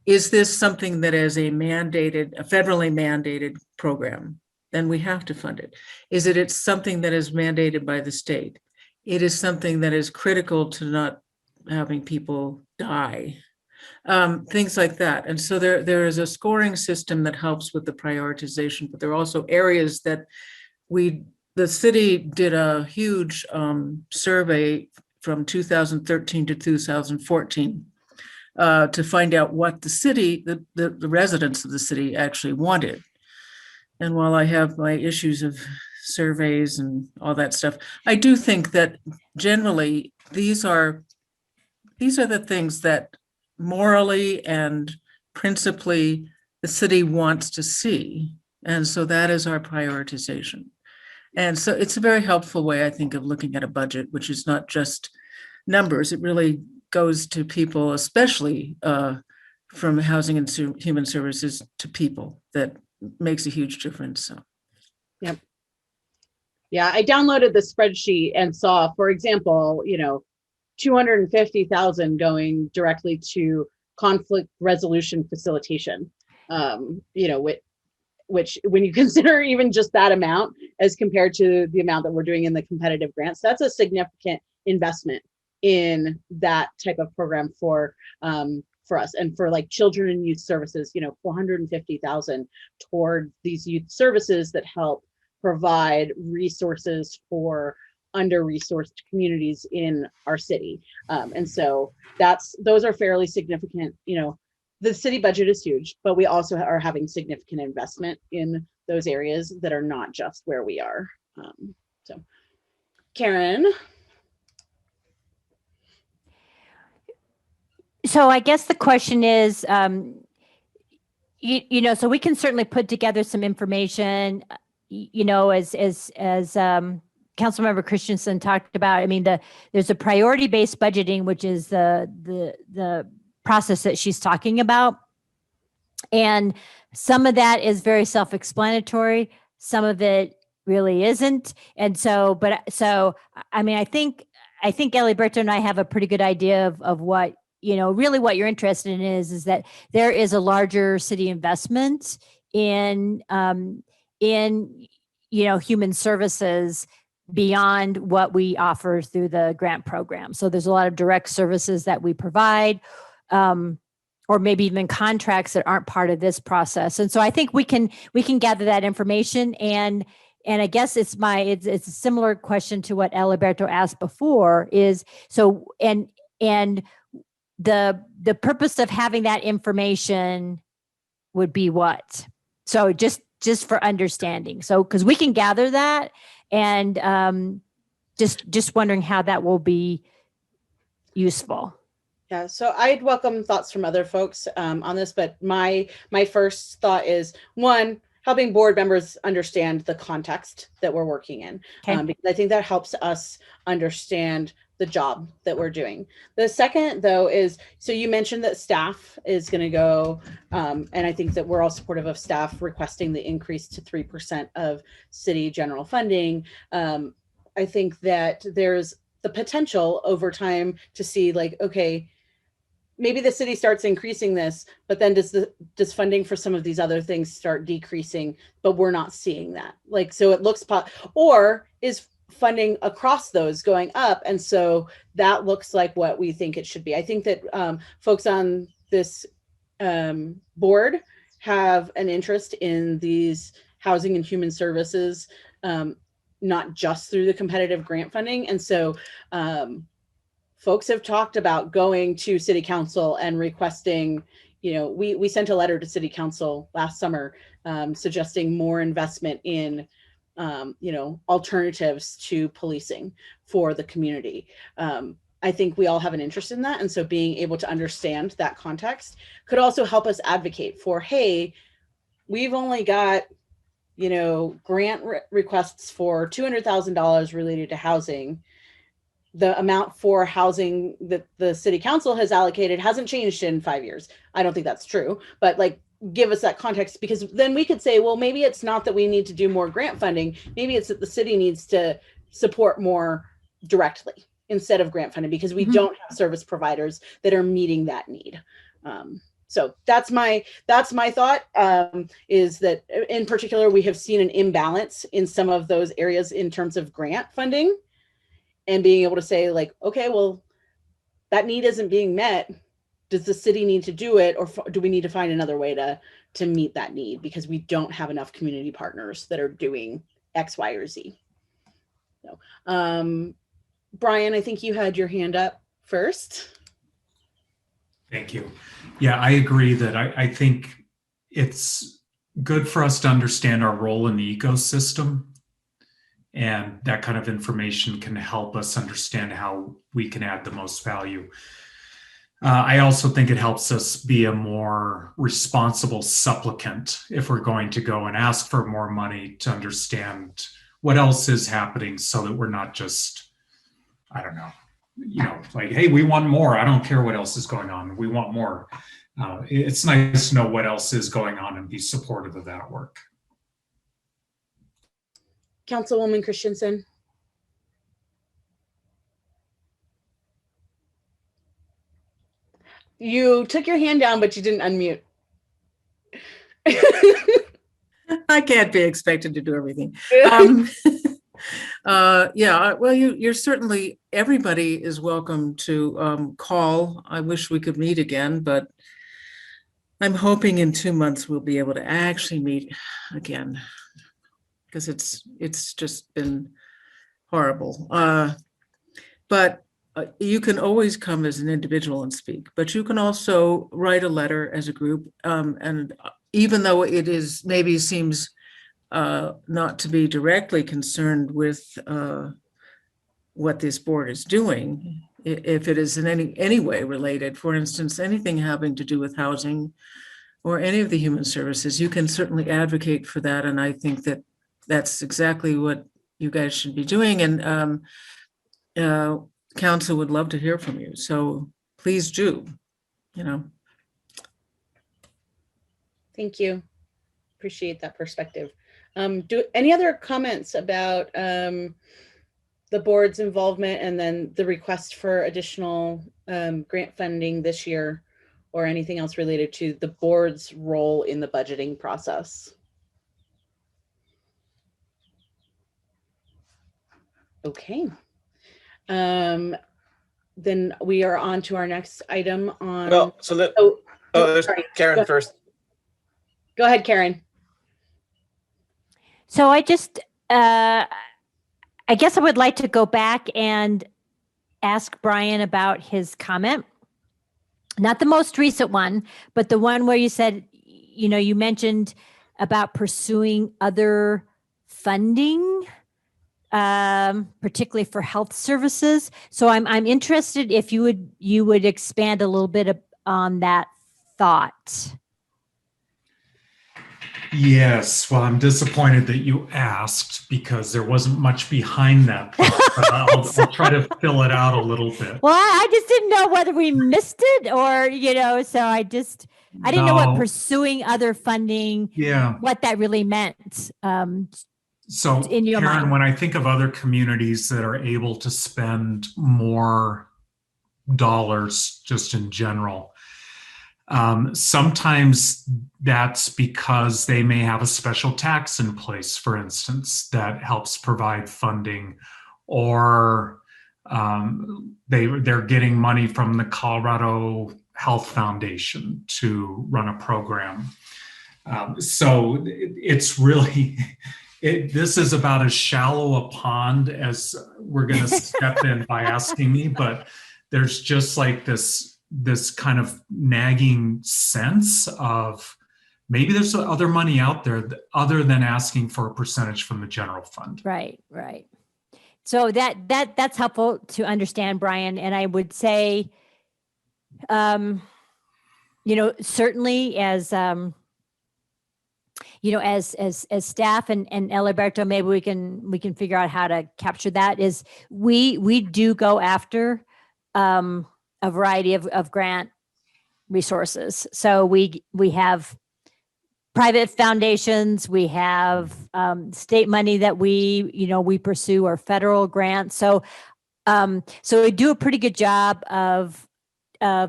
is this something that is a federally mandated program? Then we have to fund it. Is it's something that is mandated by the state? It is something that is critical to not having people die, things like that. And so there is a scoring system that helps with the prioritization, but there are also areas that the city did a huge survey from 2013 to 2014 to find out what the city, the residents of the city actually wanted. And while I have my issues of surveys and all that stuff, I do think that generally these are the things that morally and principally the city wants to see. And so that is our prioritization. And so it's a very helpful way, I think, of looking at a budget, which is not just numbers. It really goes to people, especially from housing and human services to people. That makes a huge difference. So. Yep. Yeah, I downloaded the spreadsheet and saw, for example, 250,000 going directly to conflict resolution facilitation. Which when you consider even just that amount as compared to the amount that we're doing in the competitive grants, that's a significant investment in that type of program for us. And for like children and youth services, 450,000 toward these youth services that help provide resources for under-resourced communities in our city. And so those are fairly significant. The city budget is huge, but we also are having significant investment in those areas that are not just where we are. So Karen. So I guess the question is, so we can certainly put together some information, as Councilmember Christensen talked about. I mean, there's a priority-based budgeting, which is the process that she's talking about. And some of that is very self-explanatory. Some of it really isn't. And so, I mean, I think Eliberto and I have a pretty good idea of what, really what you're interested in is that there is a larger city investment in human services beyond what we offer through the grant program. So there's a lot of direct services that we provide, or maybe even contracts that aren't part of this process. And so I think we can gather that information. And I guess it's a similar question to what Eliberto asked before is, so, and the purpose of having that information would be what? So just for understanding. So, because we can gather that, and just wondering how that will be useful. Yeah, so I'd welcome thoughts from other folks on this, but my first thought is, one, helping board members understand the context that we're working in. Okay. Because I think that helps us understand the job that we're doing. The second, though, is, so you mentioned that staff is going to go, and I think that we're all supportive of staff requesting the increase to 3% of city general funding. I think that there's the potential over time to see, like, okay, maybe the city starts increasing this, but then does funding for some of these other things start decreasing, but we're not seeing that. Like, so it looks, or is funding across those going up? And so that looks like what we think it should be. I think that folks on this board have an interest in these housing and human services, not just through the competitive grant funding. And so folks have talked about going to city council and requesting, you know, we sent a letter to city council last summer suggesting more investment in, you know, alternatives to policing for the community. I think we all have an interest in that. And so being able to understand that context could also help us advocate for, hey, we've only got, you know, grant requests for $200,000 related to housing. The amount for housing that the city council has allocated hasn't changed in 5 years. I don't think that's true, but like, give us that context, because then we could say, well, maybe it's not that we need to do more grant funding. Maybe it's that the city needs to support more directly instead of grant funding, because we don't have service providers that are meeting that need. So that's my thought, is that in particular, we have seen an imbalance in some of those areas in terms of grant funding, and being able to say, like, okay, well, that need isn't being met. Does the city need to do it, or do we need to find another way to meet that need, because we don't have enough community partners that are doing X, Y, or Z? So, Brian, I think you had your hand up first. Thank you. Yeah, I agree that I think it's good for us to understand our role in the ecosystem, and that kind of information can help us understand how we can add the most value. I also think it helps us be a more responsible supplicant if we're going to go and ask for more money, to understand what else is happening, so that we're not just, I don't know, you know, like, hey, we want more. I don't care what else is going on. We want more. It's nice to know what else is going on and be supportive of that work. Councilwoman Christensen. You took your hand down, but you didn't unmute. I can't be expected to do everything. Yeah, well, you're certainly, everybody is welcome to call. I wish we could meet again, but I'm hoping in 2 months we'll be able to actually meet again, because it's just been horrible. But you can always come as an individual and speak, but you can also write a letter as a group. And even though it is maybe seems not to be directly concerned with what this board is doing, if it is in any way related, for instance, anything having to do with housing or any of the human services, you can certainly advocate for that. And I think that that's exactly what you guys should be doing. And council would love to hear from you. So please do, you know. Thank you. Appreciate that perspective. Do any other comments about the board's involvement, and then the request for additional grant funding this year, or anything else related to the board's role in the budgeting process? Okay. Then we are on to our next item on. Well, so there's sorry. Karen first. Go ahead, Karen. So I just, I guess I would like to go back and ask Brian about his comment. Not the most recent one, but the one where you said, you know, you mentioned about pursuing other funding, particularly for health services. So I'm interested if you would expand a little bit on that thought. Yes, well, I'm disappointed that you asked because there wasn't much behind that thought, but I'll try to fill it out a little bit. Well, I just didn't know whether we missed it or, so I didn't know what pursuing other funding, what that really meant. So in your Karen, mind. when I think of other communities that are able to spend more dollars just in general, sometimes that's because they may have a special tax in place, for instance, that helps provide funding, or they're getting money from the Colorado Health Foundation to run a program. So it's really, this is about as shallow a pond as we're going to step in by asking me, but there's just like this kind of nagging sense of maybe there's other money out there other than asking for a percentage from the general fund. Right. So that's helpful to understand, Brian. And I would say, certainly as staff and Alberto, maybe we can figure out how to capture that. Is we do go after a variety of grant resources. So we have private foundations, we have state money that we pursue, or federal grants. So we do a pretty good job of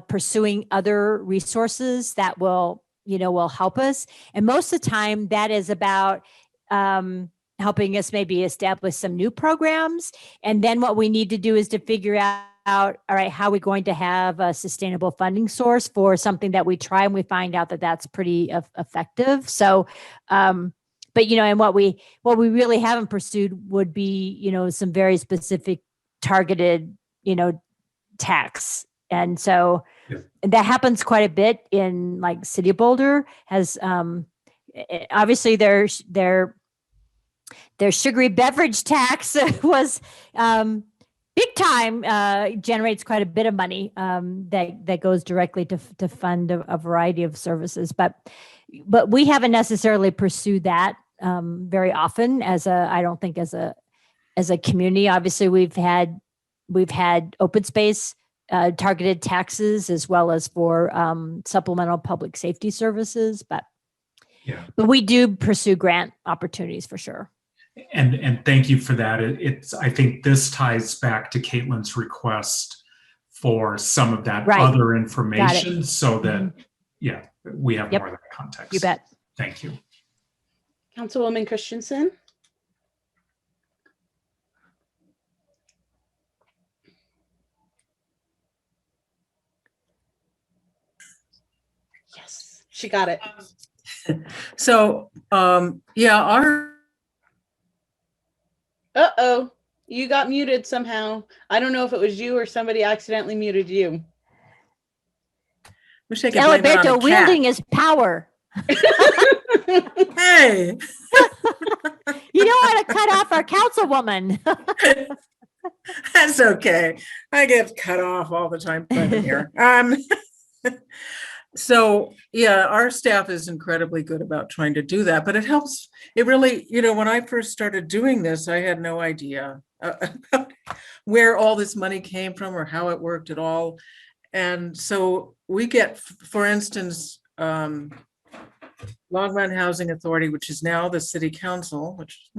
pursuing other resources that will help us. And most of the time that is about helping us maybe establish some new programs. And then what we need to do is to figure out, all right, how are we going to have a sustainable funding source for something that we try and we find out that that's pretty effective. So, and what we really haven't pursued would be, some very specific targeted, tax. And so that happens quite a bit in like City of Boulder has, obviously their sugary beverage tax was, big time, generates quite a bit of money that goes directly to fund a variety of services, but we haven't necessarily pursued that very often as a community. Obviously, we've had open space targeted taxes as well as for supplemental public safety services, but we do pursue grant opportunities for sure. And thank you for that. I think this ties back to Caitlin's request for some of that other information so that, we have more of that context. You bet. Thank you. Councilwoman Christensen. Yes, she got it. So, our Uh-oh, you got muted somehow. I don't know if it was you or somebody accidentally muted you. Alberto wielding his power. Hey. You don't want to cut off our councilwoman. That's okay. I get cut off all the time here. So our staff is incredibly good about trying to do that, but it helps. It really, when I first started doing this, I had no idea about where all this money came from or how it worked at all. And so we get, for instance, Longmont Housing Authority, which is now the City Council, which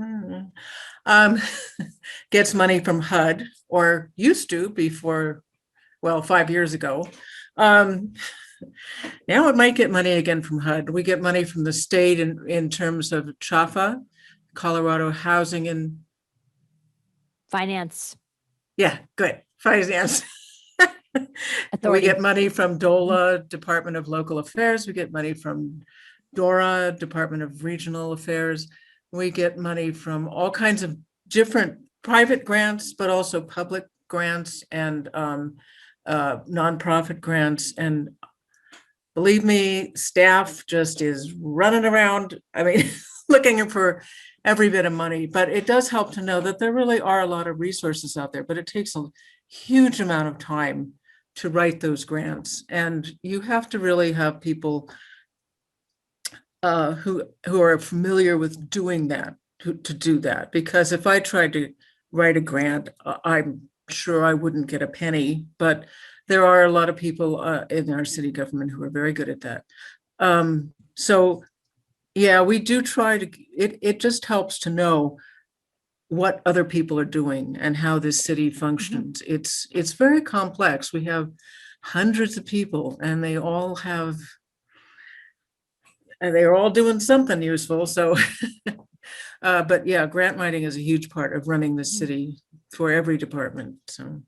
gets money from HUD, or used to before, 5 years ago. Now it might get money again from HUD. We get money from the state in terms of CHAFA, Colorado Housing and Finance. Yeah, good. Finance. We get money from DOLA, Department of Local Affairs. We get money from DORA, Department of Regional Affairs. We get money from all kinds of different private grants, but also public grants and nonprofit grants. And believe me, staff just is running around, looking for every bit of money. But it does help to know that there really are a lot of resources out there, but it takes a huge amount of time to write those grants. And you have to really have people who are familiar with doing that, to do that. Because if I tried to write a grant, I'm sure I wouldn't get a penny, but there are a lot of people in our city government who are very good at that. So yeah, we do try to, it just helps to know what other people are doing and how this city functions. It's very complex. We have hundreds of people and they're all doing something useful. So, but yeah, grant writing is a huge part of running the city for every department. So.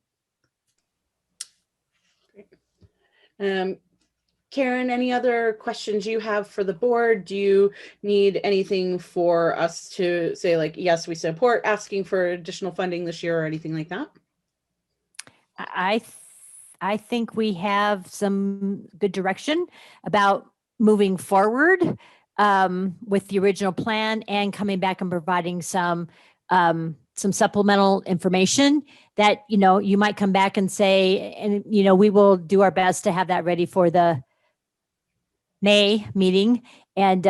Karen, any other questions you have for the board? Do you need anything for us to say, like, yes, we support asking for additional funding this year or anything like that? I think we have some good direction about moving forward with the original plan and coming back and providing some supplemental information that, you might come back and say, and, we will do our best to have that ready for the May meeting. And,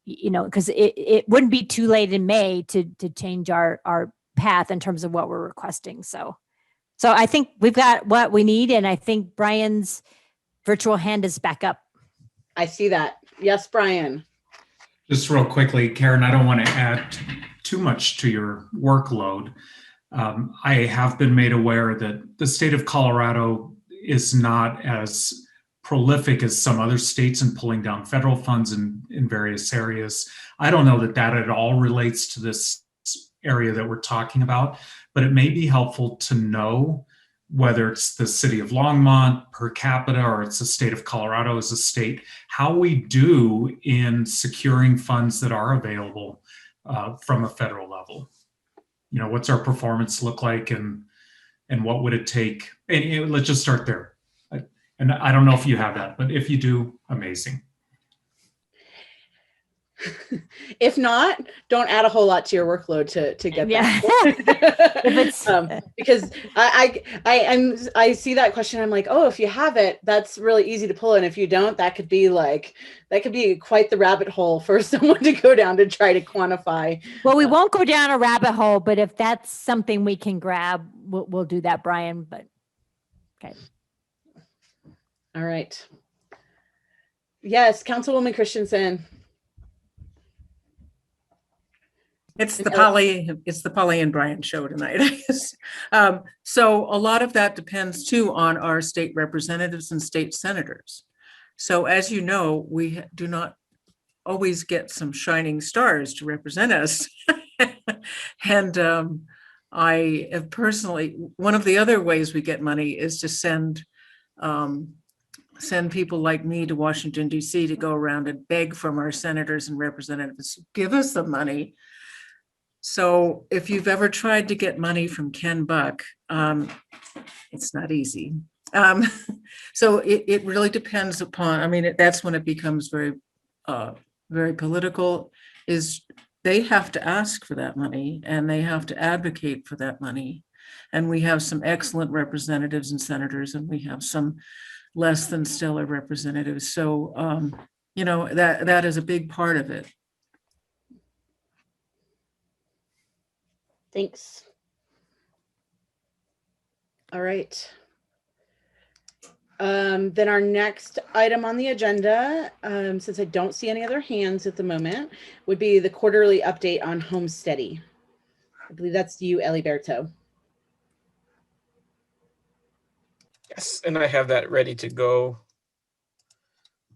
because it wouldn't be too late in May to change our path in terms of what we're requesting. So I think we've got what we need. And I think Brian's virtual hand is back up. I see that. Yes, Brian. Just real quickly, Karen, I don't want to add too much to your workload. I have been made aware that the state of Colorado is not as prolific as some other states in pulling down federal funds in various areas. I don't know that at all relates to this area that we're talking about, but it may be helpful to know whether it's the city of Longmont per capita or it's the state of Colorado as a state, how we do in securing funds that are available from a federal level. What's our performance look like and what would it take? And let's just start there. And I don't know if you have that, but if you do, amazing. If not, don't add a whole lot to your workload to get that. Because I see that question. I'm like, oh, if you have it, that's really easy to pull. And if you don't, that could be quite the rabbit hole for someone to go down to try to quantify. Well, we won't go down a rabbit hole, but if that's something we can grab, we'll do that, Brian. But okay. All right. Yes, Councilwoman Christensen. It's the Polly and Brian show tonight, I guess. So a lot of that depends too on our state representatives and state senators. So as you know, we do not always get some shining stars to represent us. And I have personally, one of the other ways we get money is to send people like me to Washington, D.C. to go around and beg from our senators and representatives, give us the money. So if you've ever tried to get money from Ken Buck, it's not easy. So it really depends upon, that's when it becomes very, very political, is they have to ask for that money and they have to advocate for that money. And we have some excellent representatives and senators, and we have some less than stellar representatives. So, that is a big part of it. Thanks. All right. Then our next item on the agenda, since I don't see any other hands at the moment, would be the quarterly update on Homesteady. I believe that's you, Eliberto. Yes, and I have that ready to go.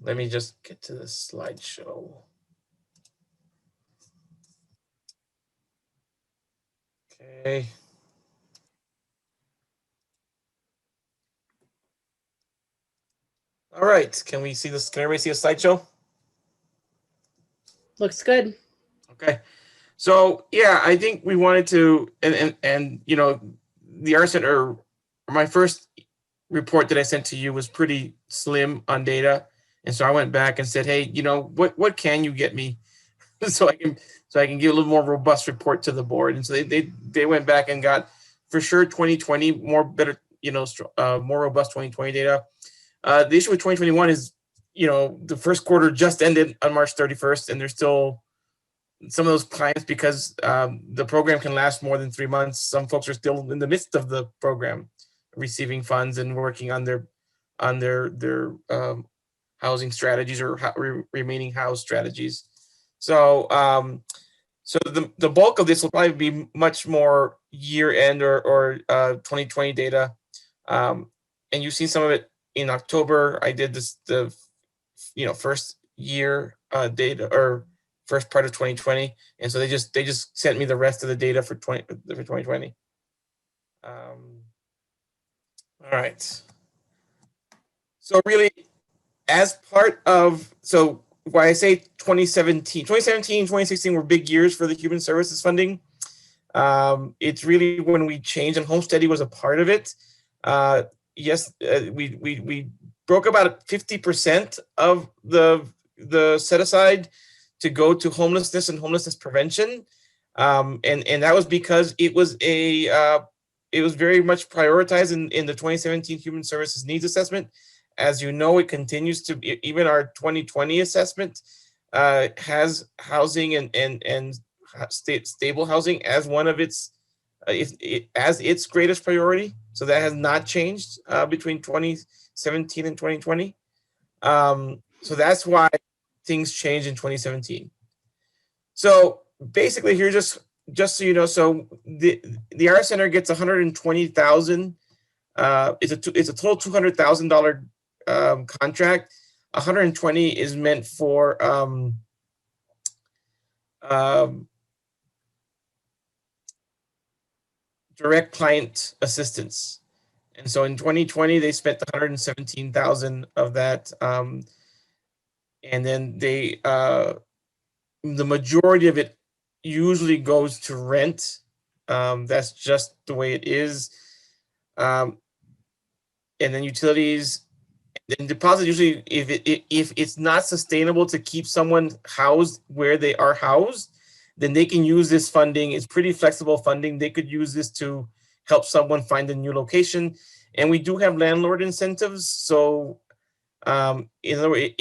Let me just get to the slideshow. Okay. All right, can we see this? Can everybody see a slideshow? Looks good. Okay. So yeah, I think we wanted to, and the arson or my first report that I sent to you was pretty slim on data. And so I went back and said, hey, what can you get me so I can give a little more robust report to the board. And so they went back and got for sure 2020 more robust 2020 data. The issue with 2021 is the first quarter just ended on March 31st, and there's still some of those clients, because the program can last more than 3 months. Some folks are still in the midst of the program, receiving funds and working on their housing strategies or remaining house strategies. So so the bulk of this will probably be much more year end or 2020 data, and you've seen some of it in October. I did the first year data, or first part of 2020, and so they just sent me the rest of the data for 2020. All right. So really, as part of, so why I say 2017, 2016 were big years for the human services funding. It's really when we changed, and Homesteady was a part of it. Yes, we broke about 50% of the set aside to go to homelessness and homelessness prevention, and that was because it was very much prioritized in the 2017 Human Services Needs Assessment. As you know, it continues to be, even our 2020 assessment has housing and stable housing as one of its as its greatest priority. So that has not changed between 2017 and 2020. So that's why things changed in 2017. So basically, here, just so you know, so the Art Center gets $120,000. It's a total $200,000 contract. 120 is meant for direct client assistance, and so in 2020 they spent 117,000 of that, and then they the majority of it usually goes to rent. That's just the way it is, and then utilities. And deposit, usually if it's not sustainable to keep someone housed where they are housed, then they can use this funding. It's pretty flexible funding. They could use this to help someone find a new location. And we do have landlord incentives. So in other words,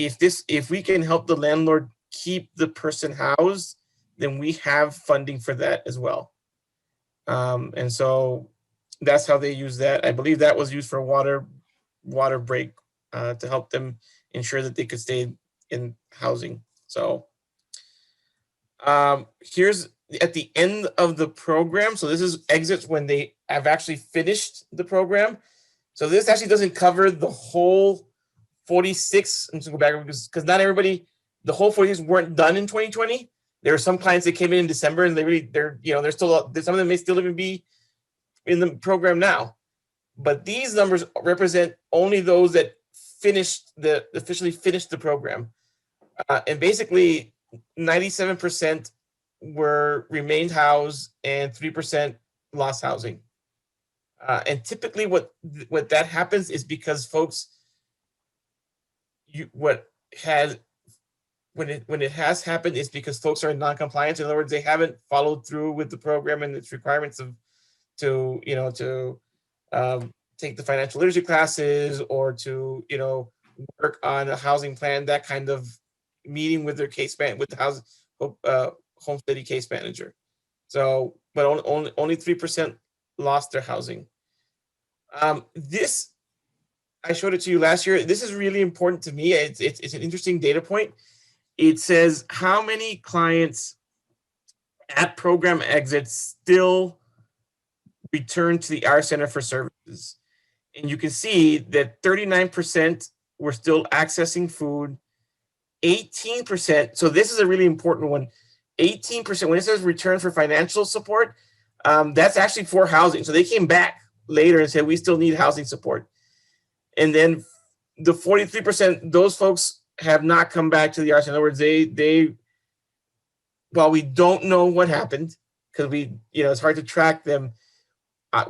if we can help the landlord keep the person housed, then we have funding for that as well. And so that's how they use that. I believe that was used for water break, to help them ensure that they could stay in housing. So here's at the end of the program. So this is exits when they have actually finished the program. So this actually doesn't cover the whole 46. I'm just going to go back because not everybody, the whole 46 weren't done in 2020. There are some clients that came in December, and they're still, some of them may still even be in the program now. But these numbers represent only those that officially finished the program, and basically 97% remained housed and 3% lost housing. And typically, what that happens is because folks, when it has happened, is because folks are in non-compliance. In other words, they haven't followed through with the program and its requirements to take the financial literacy classes, or to work on a housing plan, that kind of meeting with their with the Homesteady case manager. So, but only 3% lost their housing. This, I showed it to you last year. This is really important to me. It's an interesting data point. It says how many clients at program exits still return to the R Center for services. And you can see that 39% were still accessing food, 18%. So this is a really important one. 18%, when it says return for financial support, that's actually for housing. So they came back later and said, we still need housing support. And then the 43%, those folks have not come back to the arts. In other words, while we don't know what happened, because it's hard to track them,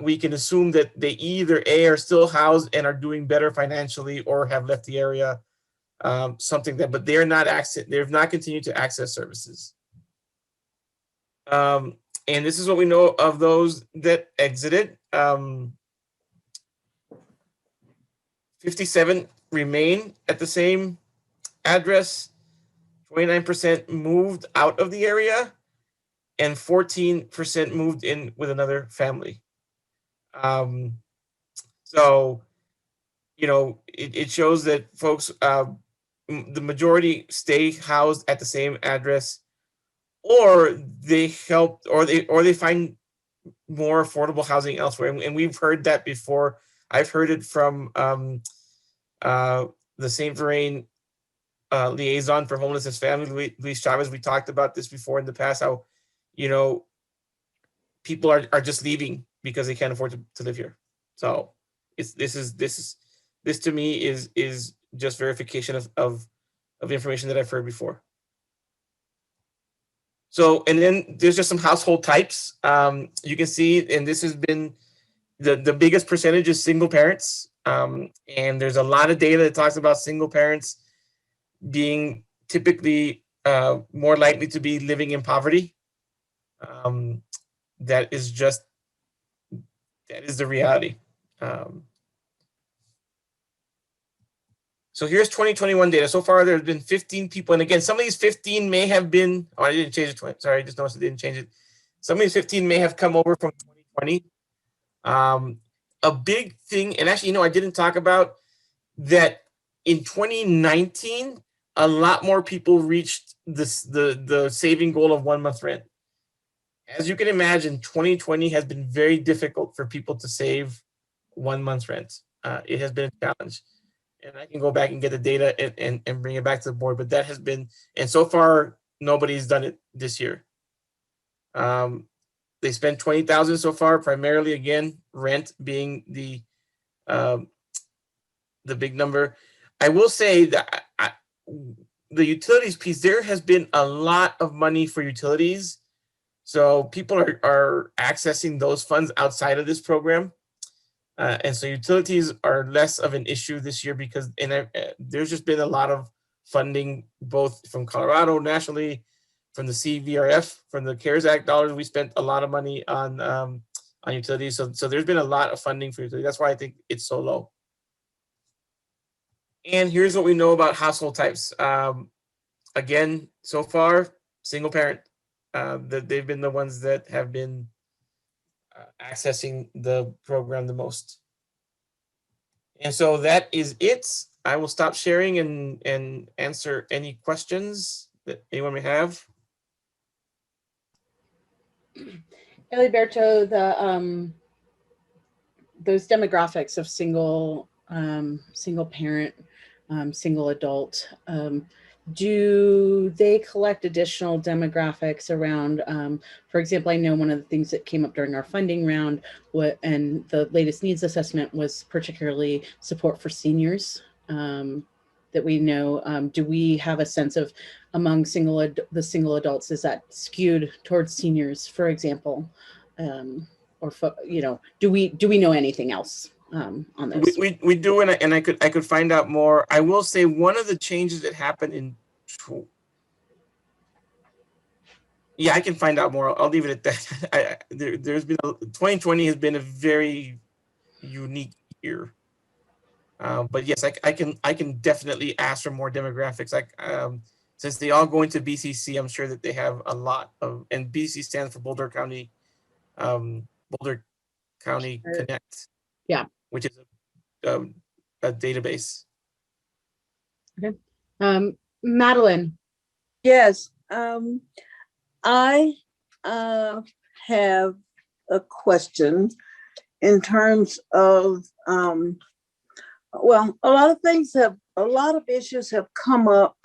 we can assume that they either are still housed and are doing better financially, or have left the area, but they've not continued to access services. And this is what we know of those that exited. 57 remain at the same address, 29% moved out of the area, and 14% moved in with another family. So, you know, it shows that folks, the majority stay housed at the same address, or they help, or they find more affordable housing elsewhere. And we've heard that before. I've heard it from the St. Vrain liaison for homelessness family, Luis Chavez. We talked about this before in the past, how, you know, people are just leaving because they can't afford to live here. So this to me is just verification of information that I've heard before. So, and then there's just some household types. You can see, and this has been the biggest percentage is single parents. And there's a lot of data that talks about single parents being typically more likely to be living in poverty. That is the reality. So here's 2021 data. So far, there's been 15 people. And again, some of these 15 may have been, oh, I didn't change it. Sorry, I just noticed I didn't change it. Some of these 15 may have come over from 2020. A big thing, and actually, you know, I didn't talk about that in 2019, a lot more people reached the saving goal of 1 month rent. As you can imagine, 2020 has been very difficult for people to save 1 month's rent. It has been a challenge. And I can go back and get the data and bring it back to the board, but that has been, and so far, nobody's done it this year. They spent $20,000 so far, primarily, again, rent being the big number. I will say that the utilities piece, there has been a lot of money for utilities. So people are accessing those funds outside of this program. And so utilities are less of an issue this year because there's just been a lot of funding, both from Colorado, nationally, from the CVRF, from the CARES Act dollars. We spent a lot of money on utilities. So there's been a lot of funding for utilities. That's why I think it's so low. And here's what we know about household types. Again, so far, single parent. They've been the ones that have been accessing the program the most. And so that is it. I will stop sharing and answer any questions that anyone may have. Eliberto, those demographics of single parent, single adult, do they collect additional demographics around, for example, I know one of the things that came up during our funding round and the latest needs assessment was particularly support for seniors that we know. Do we have a sense of among the single adults, is that skewed towards seniors, for example? Or, you know, do we know anything else on those? We do, and I could find out more. I will say one of the changes that happened in, yeah, I can find out more. I'll leave it at that. There's been 2020 has been a very unique year, but yes, I can definitely ask for more demographics. Like since they all go into BCC, I'm sure that they have a lot of, and BCC stands for Boulder County Connect. Yeah, which is a database. Okay. Madeline. Yes. I have a question in terms of, well, a lot of issues have come up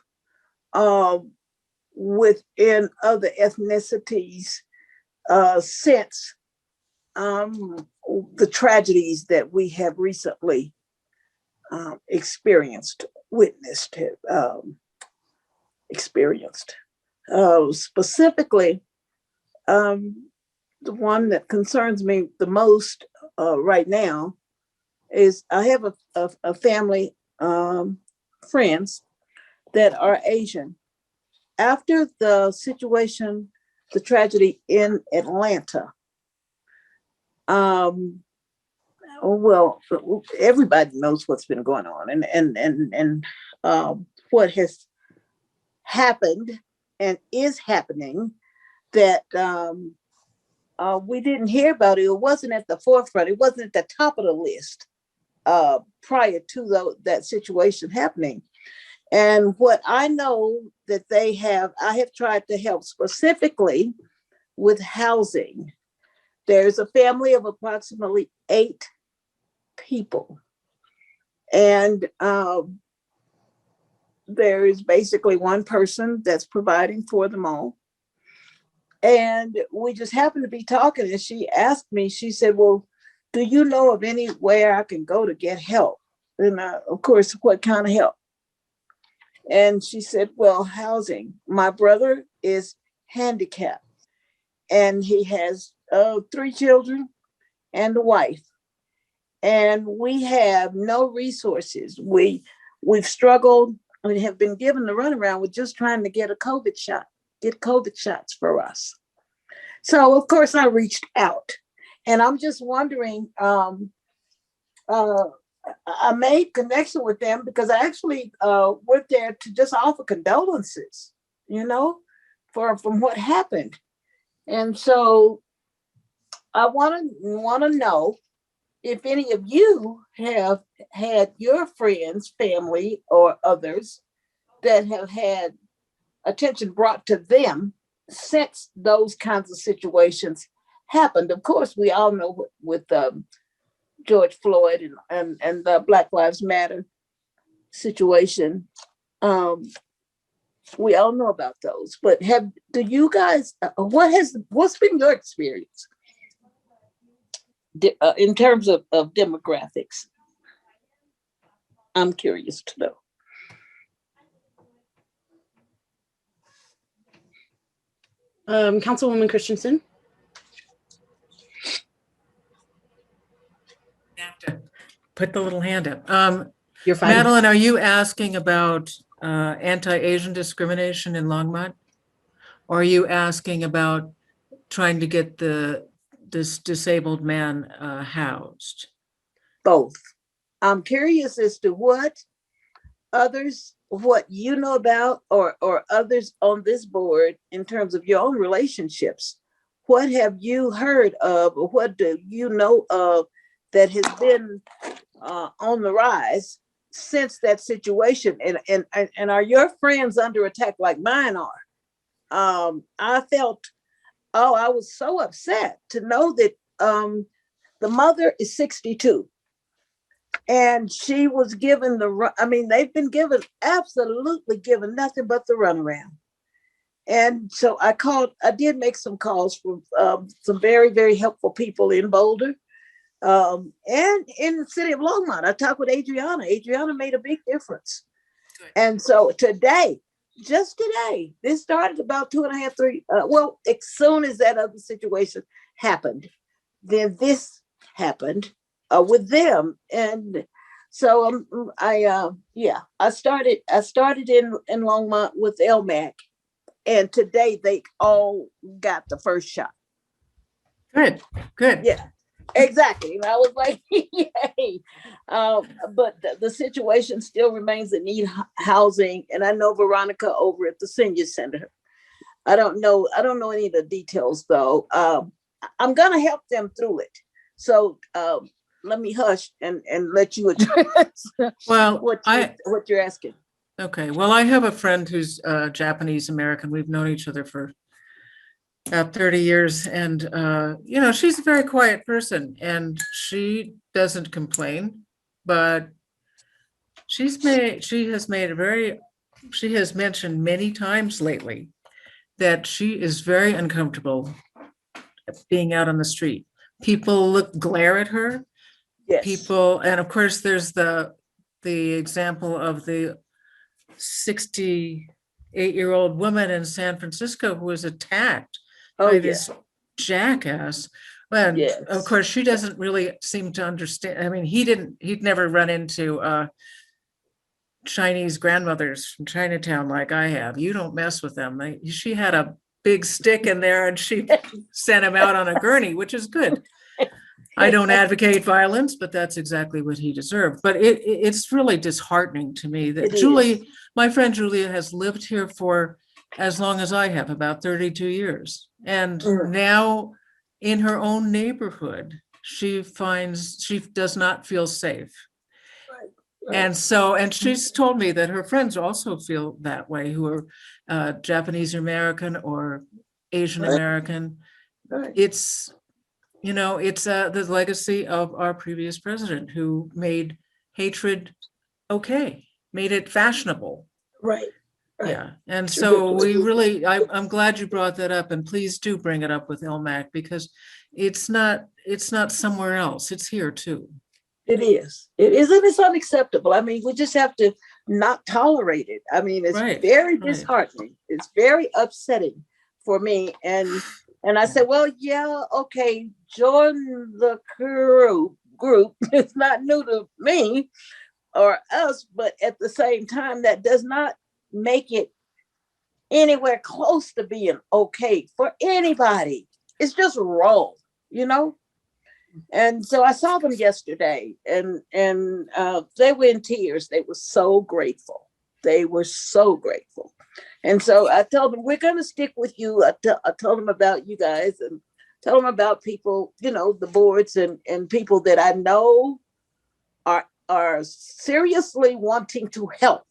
within other ethnicities since the tragedies that we have recently witnessed. Specifically, the one that concerns me the most right now is I have a family, friends that are Asian. After the situation, the tragedy in Atlanta, well, everybody knows what's been going on and what has happened and is happening that we didn't hear about it. It wasn't at the forefront. It wasn't at the top of the list prior to that situation happening. And what I know that I have tried to help specifically with housing. There's a family of approximately 8 people. And there is basically one person that's providing for them all. And we just happened to be talking, and she asked me, she said, well, do you know of anywhere I can go to get help? And of course, what kind of help? And she said, well, housing. My brother is handicapped, and he has 3 children and a wife. And we have no resources. We've struggled and have been given the runaround with just trying to get get COVID shots for us. So of course I reached out, and I'm just wondering, I made connection with them because I actually went there to just offer condolences, from what happened. And so I want to know if any of you have had your friends, family, or others that have had attention brought to them since those kinds of situations happened. Of course, we all know with George Floyd and the Black Lives Matter situation. We all know about those. But do you guys? What's been your experience in terms of demographics? I'm curious to know. Councilwoman Christensen. You have to put the little hand up. You're fine. Madeline, are you asking about anti-Asian discrimination in Longmont? Or are you asking about trying to get this disabled man housed? Both. I'm curious as to what you know about or others on this board in terms of your own relationships. What have you heard of, or what do you know of that has been on the rise since that situation? And are your friends under attack like mine are? I was so upset to know that the mother is 62. And she was given they've been absolutely given nothing but the runaround. And so I did make some calls from some very, very helpful people in Boulder and in the city of Longmont. I talked with Adriana. Adriana made a big difference. Good. And so just today, this started about 2.5, 3, as soon as that other situation happened, then this happened with them. And so I started in Longmont with LMAC, and today they all got the first shot. Good. Yeah, exactly. And I was like, yay. But the situation still remains that need housing. And I know Veronica over at the senior center. I don't know any of the details though. I'm gonna help them through it. So let me hush and let you address what you're asking. Okay. Well, I have a friend who's Japanese American. We've known each other for about 30 years. And, she's a very quiet person and she doesn't complain, but she has mentioned many times lately that she is very uncomfortable being out on the street. People glare at her. Yes. And of course, there's the example of the 68-year-old woman in San Francisco who was attacked by this jackass. And of course, she doesn't really seem to understand. I mean, he'd never run into Chinese grandmothers from Chinatown like I have. You don't mess with them. She had a big stick in there and she sent him out on a gurney, which is good. I don't advocate violence, but that's exactly what he deserved. But it's really disheartening to me that Julie, my friend Julia, has lived here for as long as I have, about 32 years. And now in her own neighborhood, she does not feel safe. And so, and she's told me that her friends also feel that way, who are Japanese American or Asian American. It's, you know, it's the legacy of our previous president who made hatred okay, made it fashionable. Right. Yeah. And so we really, I'm glad you brought that up, and please do bring it up with LMAC, because it's not somewhere else. It's here too. It is. It is, and it's unacceptable. I mean, we just have to not tolerate it. I mean, it's very disheartening. It's very upsetting for me. And I said, well, yeah, okay, join the group. It's not new to me or us, but at the same time, that does not make it anywhere close to being okay for anybody. It's just wrong, you know? And so I saw them yesterday, and they were in tears. They were so grateful. They were so grateful. And so I told them, we're going to stick with you. I told them about you guys, and tell them about people, you know, the boards and people that I know are seriously wanting to help.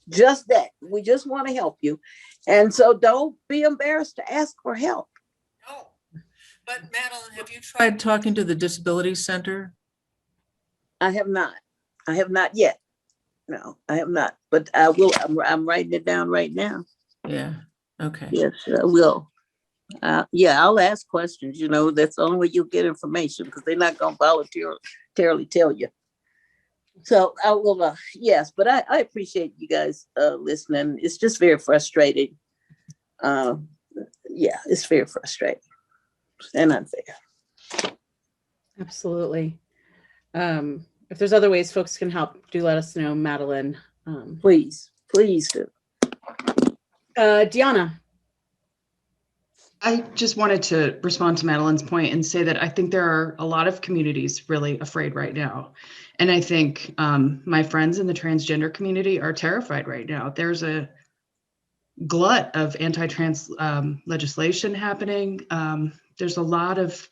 Just that. We just want to help you. And so don't be embarrassed to ask for help. No. But Madeline, have you tried talking to the Disability Center? I have not. I have not yet. No, I have not. But I will. I'm writing it down right now. Yeah. Okay. Yes, I will. Yeah, I'll ask questions. You know, that's the only way you'll get information, because they're not going to voluntarily tell you. So I will. Yes, but I appreciate you guys listening. It's just very frustrating. Yeah, it's very frustrating and unfair. Absolutely. If there's other ways folks can help, do let us know, Madeline. Please do. Deanna. I just wanted to respond to Madeline's point and say that I think there are a lot of communities really afraid right now. And I think my friends in the transgender community are terrified right now. There's a glut of anti-trans legislation happening. There's a lot of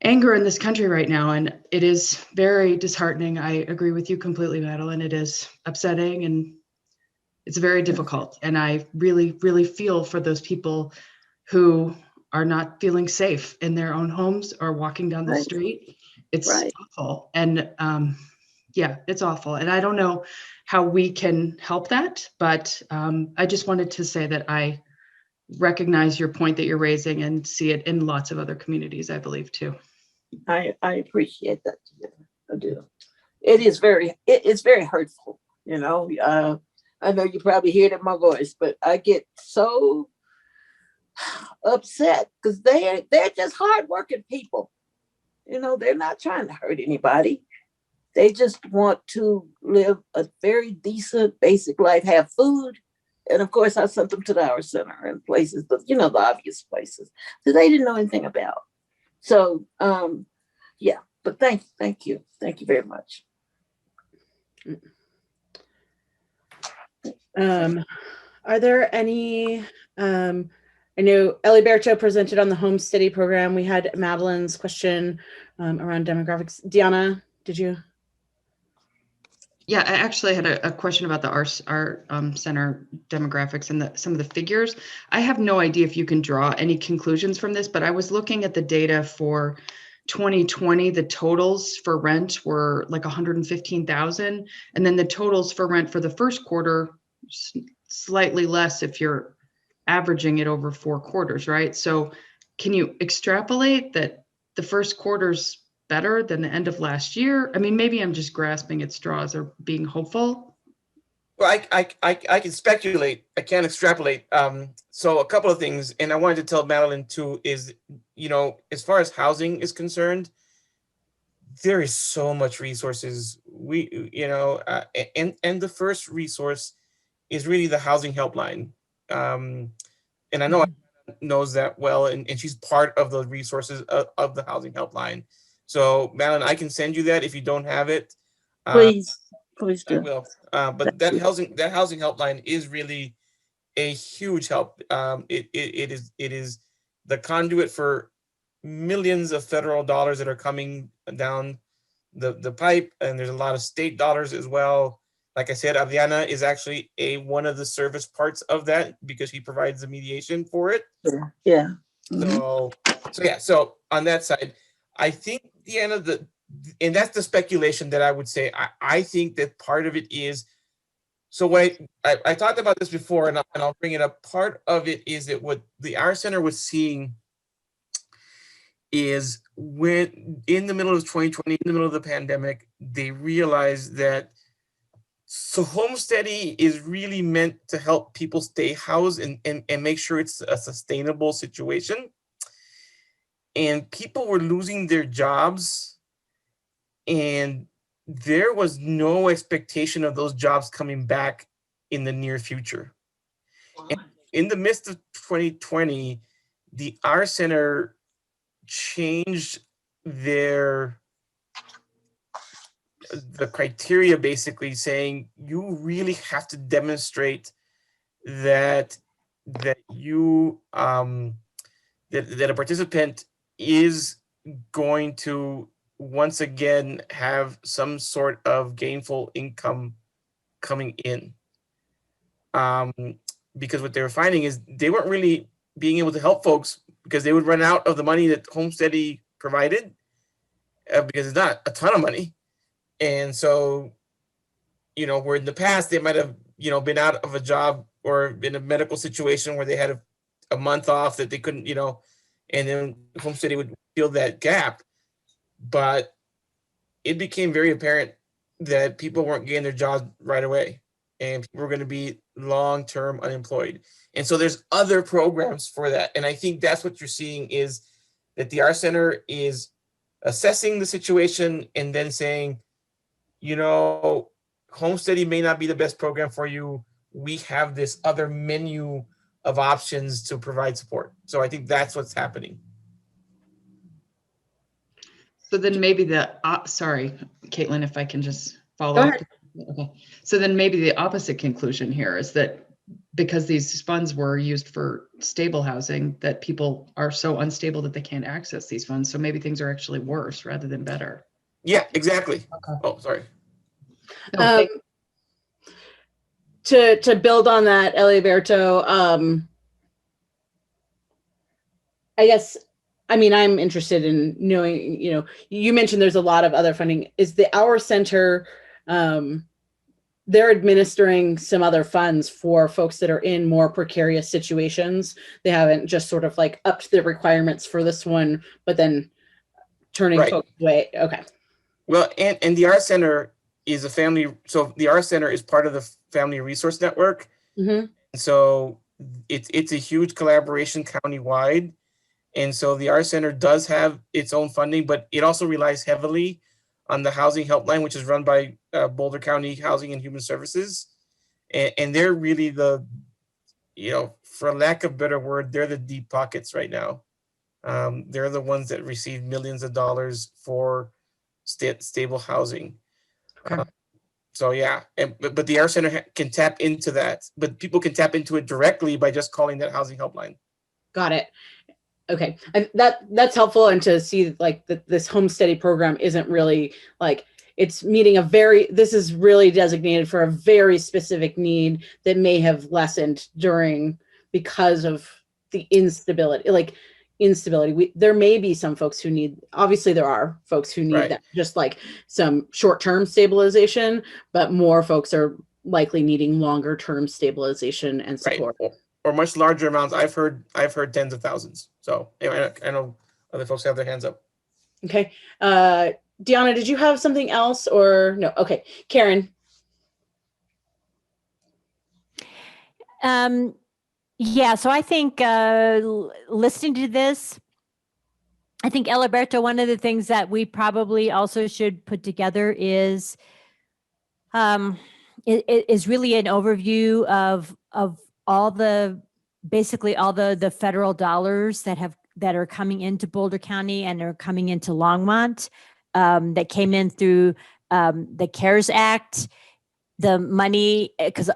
anger in this country right now, and it is very disheartening. I agree with you completely, Madeline. It is upsetting and it's very difficult. And I really, really feel for those people who are not feeling safe in their own homes or walking down the street. It's awful. And yeah, it's awful. And I don't know how we can help that, but I just wanted to say that I recognize your point that you're raising and see it in lots of other communities, I believe, too. I appreciate that. I do. It's very hurtful. You know, I know you probably hear it in my voice, but I get so upset because they're just hardworking people. You know, they're not trying to hurt anybody. They just want to live a very decent, basic life, have food. And of course, I sent them to the Hour Center and places, but you know, the obvious places that they didn't know anything about. So, yeah, but thank you very much. Are there any, I know Ellie Bercho presented on the Homesteady program. We had Madeline's question around demographics. Deanna, did you? Yeah, I actually had a question about the Art Center demographics and some of the figures. I have no idea if you can draw any conclusions from this, but I was looking at the data for 2020. The totals for rent were like 115,000, and then the totals for rent for the first quarter slightly less if you're averaging it over 4 quarters, right? So can you extrapolate that the first quarter's better than the end of last year? I mean, maybe I'm just grasping at straws or being hopeful. Well, I can speculate. I can't extrapolate. So a couple of things, and I wanted to tell Madeline too, is, you know, as far as housing is concerned, there is so much resources. We, you know, and the first resource is really the housing helpline. And I know Anna knows that well, and she's part of the resources of the housing helpline. So Madeline, I can send you that if you don't have it. Please I do. will. But that housing helpline is really a huge help. It is the conduit for millions of federal dollars that are coming down the pipe, and there's a lot of state dollars as well. Like I said, Adriana is actually one of the service parts of that because he provides the mediation for it. Yeah. So on that side, I think Deanna, and that's the speculation that I would say. I think that part of it is, so what I talked about this before, and I'll bring it up. Part of it is that what the Our Center was seeing is when in the middle of 2020, in the middle of the pandemic, they realized that Homesteady is really meant to help people stay housed and make sure it's a sustainable situation. And people were losing their jobs, and there was no expectation of those jobs coming back in the near future. And in the midst of 2020, the Our Center changed the criteria, basically saying you really have to demonstrate that you that a participant is going to once again have some sort of gainful income coming in. Because what they were finding is they weren't really being able to help folks because they would run out of the money that Homesteady provided, because it's not a ton of money. And so, where in the past they might have, been out of a job or in a medical situation where they had a month off that they couldn't, and then Homesteady would fill that gap. But it became very apparent that people weren't getting their jobs right away, and people were going to be long-term unemployed. And so there's other programs for that. And I think that's what you're seeing is that the Our Center is assessing the situation and then saying, Homesteady may not be the best program for you. We have this other menu of options to provide support. So I think that's what's happening. So then maybe sorry, Caitlin, if I can just follow up. Okay. So then maybe the opposite conclusion here is that because these funds were used for stable housing, that people are so unstable that they can't access these funds. So maybe things are actually worse rather than better. Yeah, exactly. Okay. Oh, sorry. No, to build on that, Eliberto, I guess, I'm interested in knowing, you mentioned there's a lot of other funding. Is the Our Center, they're administering some other funds for folks that are in more precarious situations? They haven't just sort of like upped the requirements for this one, but then turning folks away. Okay. Well, and the Our Center is the Our Center is part of the Family Resource Network. Mm-hmm. So it's a huge collaboration countywide. And so the Our Center does have its own funding, but it also relies heavily on the Housing Helpline, which is run by Boulder County Housing and Human Services. And they're really for lack of a better word, they're the deep pockets right now. They're the ones that receive millions of dollars for stable housing. Okay. So yeah, but the Our Center can tap into that, but people can tap into it directly by just calling that Housing Helpline. Got it. Okay, and that's helpful, and to see like this Homesteady program isn't really like it's meeting this is really designated for a very specific need that may have lessened because of the instability. There may be some folks who need, obviously there are folks who need that, just like some short-term stabilization, but more folks are likely needing longer-term stabilization and support. Right. Or much larger amounts. I've heard tens of thousands. So anyway, I know other folks have their hands up. Okay. Deanna, did you have something else or no? Okay. Karen. Yeah, so I think listening to this, I think, Eliberto, one of the things that we probably also should put together is really an overview of basically all the federal dollars that have that are coming into Boulder County and are coming into Longmont, that came in through the CARES Act. The money, because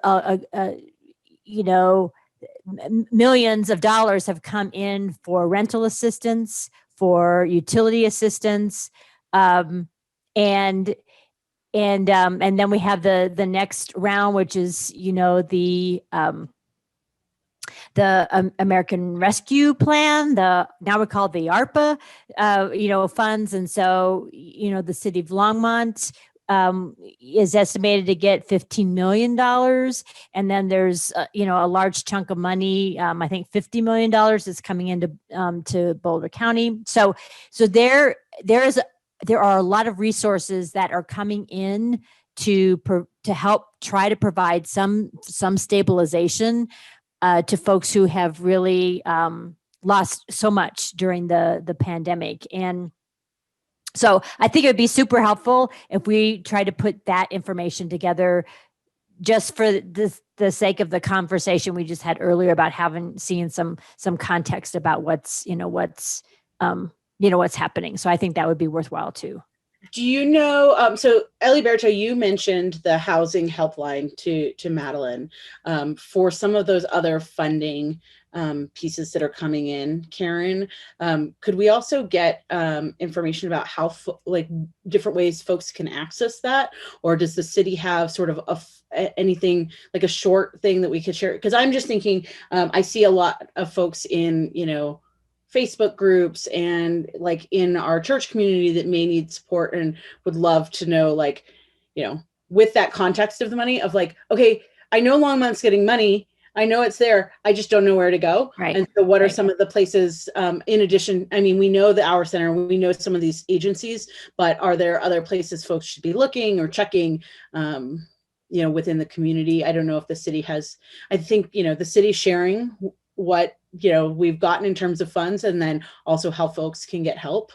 millions of dollars have come in for rental assistance, for utility assistance, and then we have the next round, which is the American Rescue Plan, now we call it the ARPA, funds. And so, the city of Longmont is estimated to get $15 million. And then there's, a large chunk of money. I think $50 million is coming into to Boulder County. So there are a lot of resources that are coming in to help try to provide some stabilization to folks who have really lost so much during the pandemic. And so I think it would be super helpful if we try to put that information together, just for the sake of the conversation we just had earlier about seeing some context about what's happening. So I think that would be worthwhile too. Do you know, so Eliberto, you mentioned the housing helpline to Madeline for some of those other funding pieces that are coming in. Karen, could we also get information about how different ways folks can access that? Or does the city have sort of anything like a short thing that we could share? Because I'm just thinking, I see a lot of folks in, Facebook groups and like in our church community that may need support and would love to know, with that context of the money of okay, I know Longmont's getting money. I know it's there. I just don't know where to go. Right. And so what are some of the places, in addition, we know the Our Center, we know some of these agencies, but are there other places folks should be looking or checking, within the community? I don't know if the city has, I think, the city sharing what, we've gotten in terms of funds, and then also how folks can get help,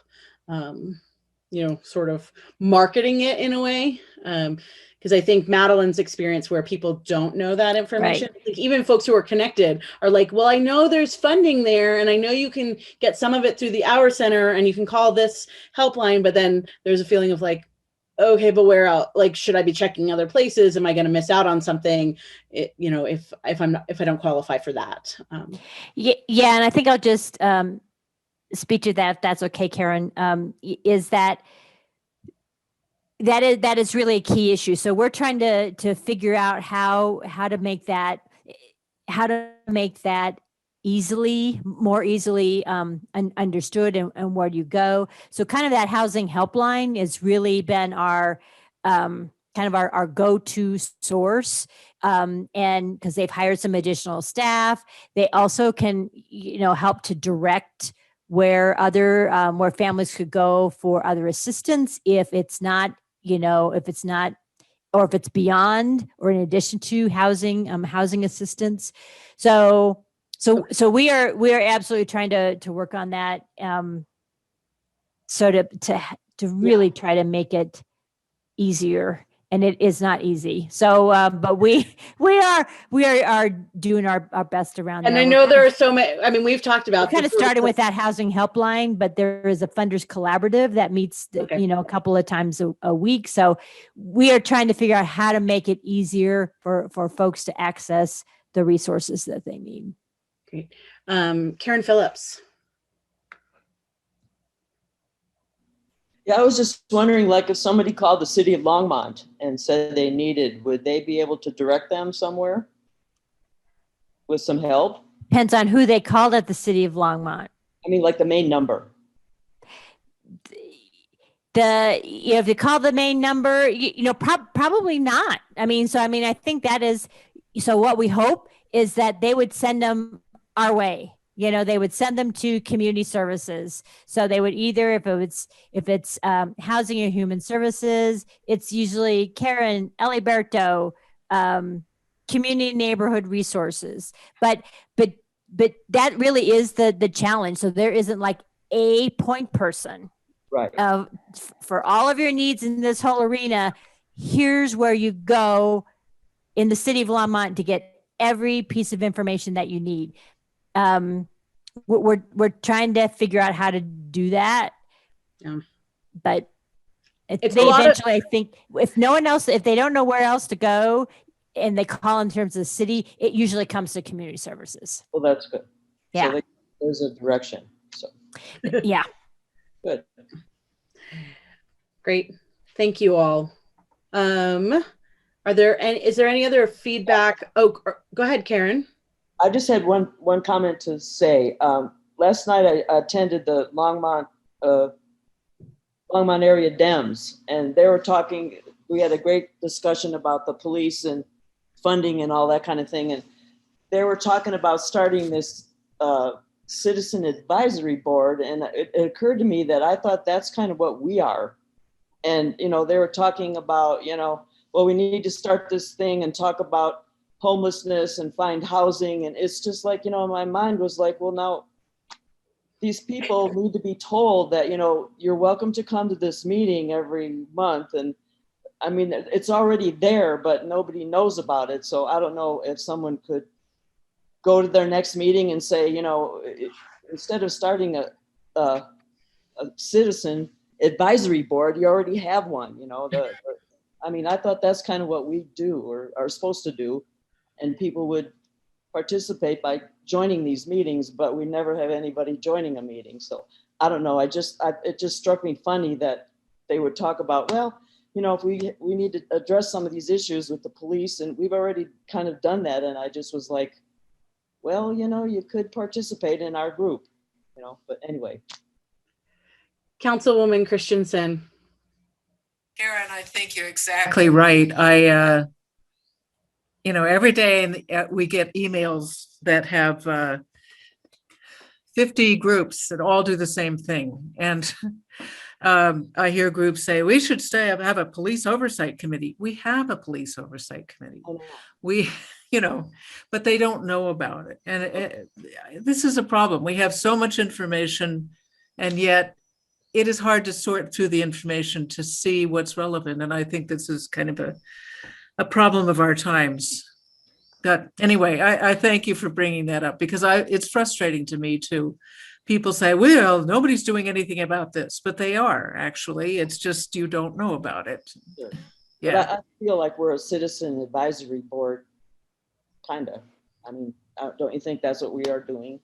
sort of marketing it in a way. Because I think Madeline's experience where people don't know that information, right. Like even folks who are connected are like, well, I know there's funding there and I know you can get some of it through the Our Center and you can call this helpline, but then there's a feeling of okay, but where else? Should I be checking other places? Am I going to miss out on something? If I don't qualify for that. Yeah, and I think I'll just speak to that, if that's okay, Karen. Is that is really a key issue. So we're trying to figure out how to make that more easily understood and where you go. So kind of that housing helpline has really been our kind of our go-to source. And because they've hired some additional staff, they also can, help to direct where where families could go for other assistance if it's not, or if it's beyond or in addition to housing assistance. So we are absolutely trying to work on that. So to really try to make it easier, and it is not easy. So, but we are doing our best around. And I know there are so many. We've talked about kind of starting with that housing helpline, but there is a funders collaborative that meets, a couple of times a week. So we are trying to figure out how to make it easier for folks to access the resources that they need. Great. Karen Phillips. Yeah, I was just wondering, if somebody called the city of Longmont and said they needed, would they be able to direct them somewhere with some help? Depends on who they called at the city of Longmont. The main number. If you call the main number, probably not. I think that is, so what we hope is that they would send them our way. They would send them to community services. So they would either, if it's housing and human services, it's usually Karen, Eliberto, community neighborhood resources. But that really is the challenge. So there isn't a point person. Right. For all of your needs in this whole arena, here's where you go in the city of Longmont to get every piece of information that you need. we're trying to figure out how to do that. Yeah. But It's they a lot of- eventually, I think, if no one else, if they don't know where else to go and they call in terms of the city, it usually comes to community services. Well, that's good. Yeah. So there's a direction. So Yeah. good. Great. Thank you all. Is there any other feedback? Oh, go ahead, Karen. I just had one comment to say. Last night I attended the Longmont area Dems, and they were talking. We had a great discussion about the police and funding and all that kind of thing, and they were talking about starting this citizen advisory board, and it occurred to me that I thought that's kind of what we are. And they were talking about, well, we need to start this thing and talk about homelessness and find housing. And it's just like, my mind was like, well, now these people need to be told that, you're welcome to come to this meeting every month. And I mean, it's already there, but nobody knows about it. So I don't know if someone could go to their next meeting and say, instead of starting a citizen advisory board, you already have one. I mean, I thought that's kind of what we do or are supposed to do, and people would participate by joining these meetings, but we never have anybody joining a meeting. So I don't know. It just struck me funny that they would talk about, well, if we need to address some of these issues with the police, and we've already kind of done that. And I just was like, well, you could participate in our group, but anyway. Councilwoman Christensen. Karen, I think you're exactly right. I, every day we get emails that have 50 groups that all do the same thing. And I hear groups say, we should have a police oversight committee. We have a police oversight committee. We, but they don't know about it. And this is a problem. We have so much information, and yet it is hard to sort through the information to see what's relevant. And I think this is kind of a problem of our times. But anyway, I thank you for bringing that up, because it's frustrating to me too. People say, well, nobody's doing anything about this, but they are actually. It's just you don't know about it. Sure. Yeah. But I feel like we're a citizen advisory board, kind of. I mean, don't you think that's what we are doing?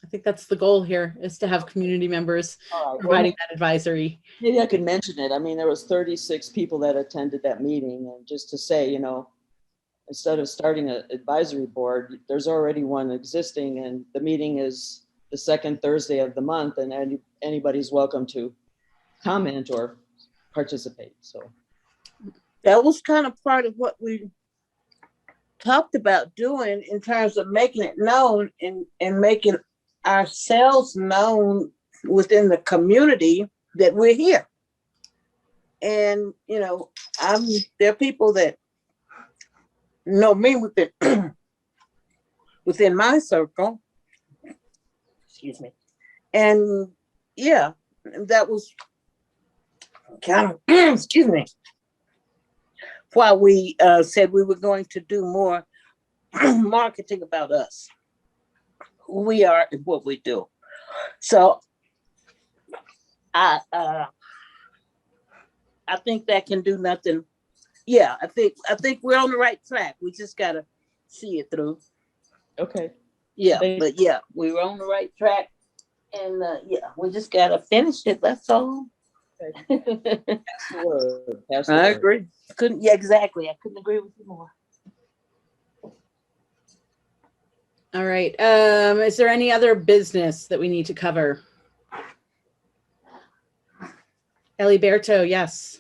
I think that's the goal here, is to have community members providing that advisory. Maybe I could mention it. I mean, there was 36 people that attended that meeting, and just to say, instead of starting an advisory board, there's already one existing, and the meeting is the second Thursday of the month, and anybody's welcome to comment or participate. So that was kind of part of what we talked about doing in terms of making it known and making ourselves known within the community that we're here. And there are people that know me within my circle. Excuse me. And yeah, that was kind of excuse me, why we said we were going to do more marketing about us, who we are and what we do. So I think that can do nothing. Yeah, I think we're on the right track. We just gotta see it through. okay. Yeah, but yeah, we were on the right track, and yeah, we just gotta finish it. That's all. I agree. Exactly. I couldn't agree with you more. All right. Is there any other business that we need to cover? Eliberto, yes.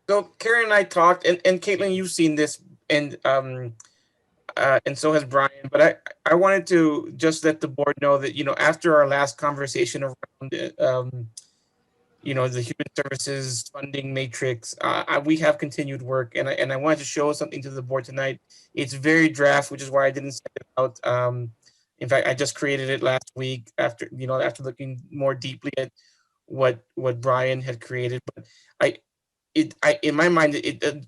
So Karen and I talked, and Caitlin, you've seen this, and so has Brian. But I wanted to just let the board know that after our last conversation around the human services funding matrix, we have continued work, and I wanted to show something to the board tonight. It's very draft, which is why I didn't send it out. In fact, I just created it last week after looking more deeply at what Brian had created. But in my mind, it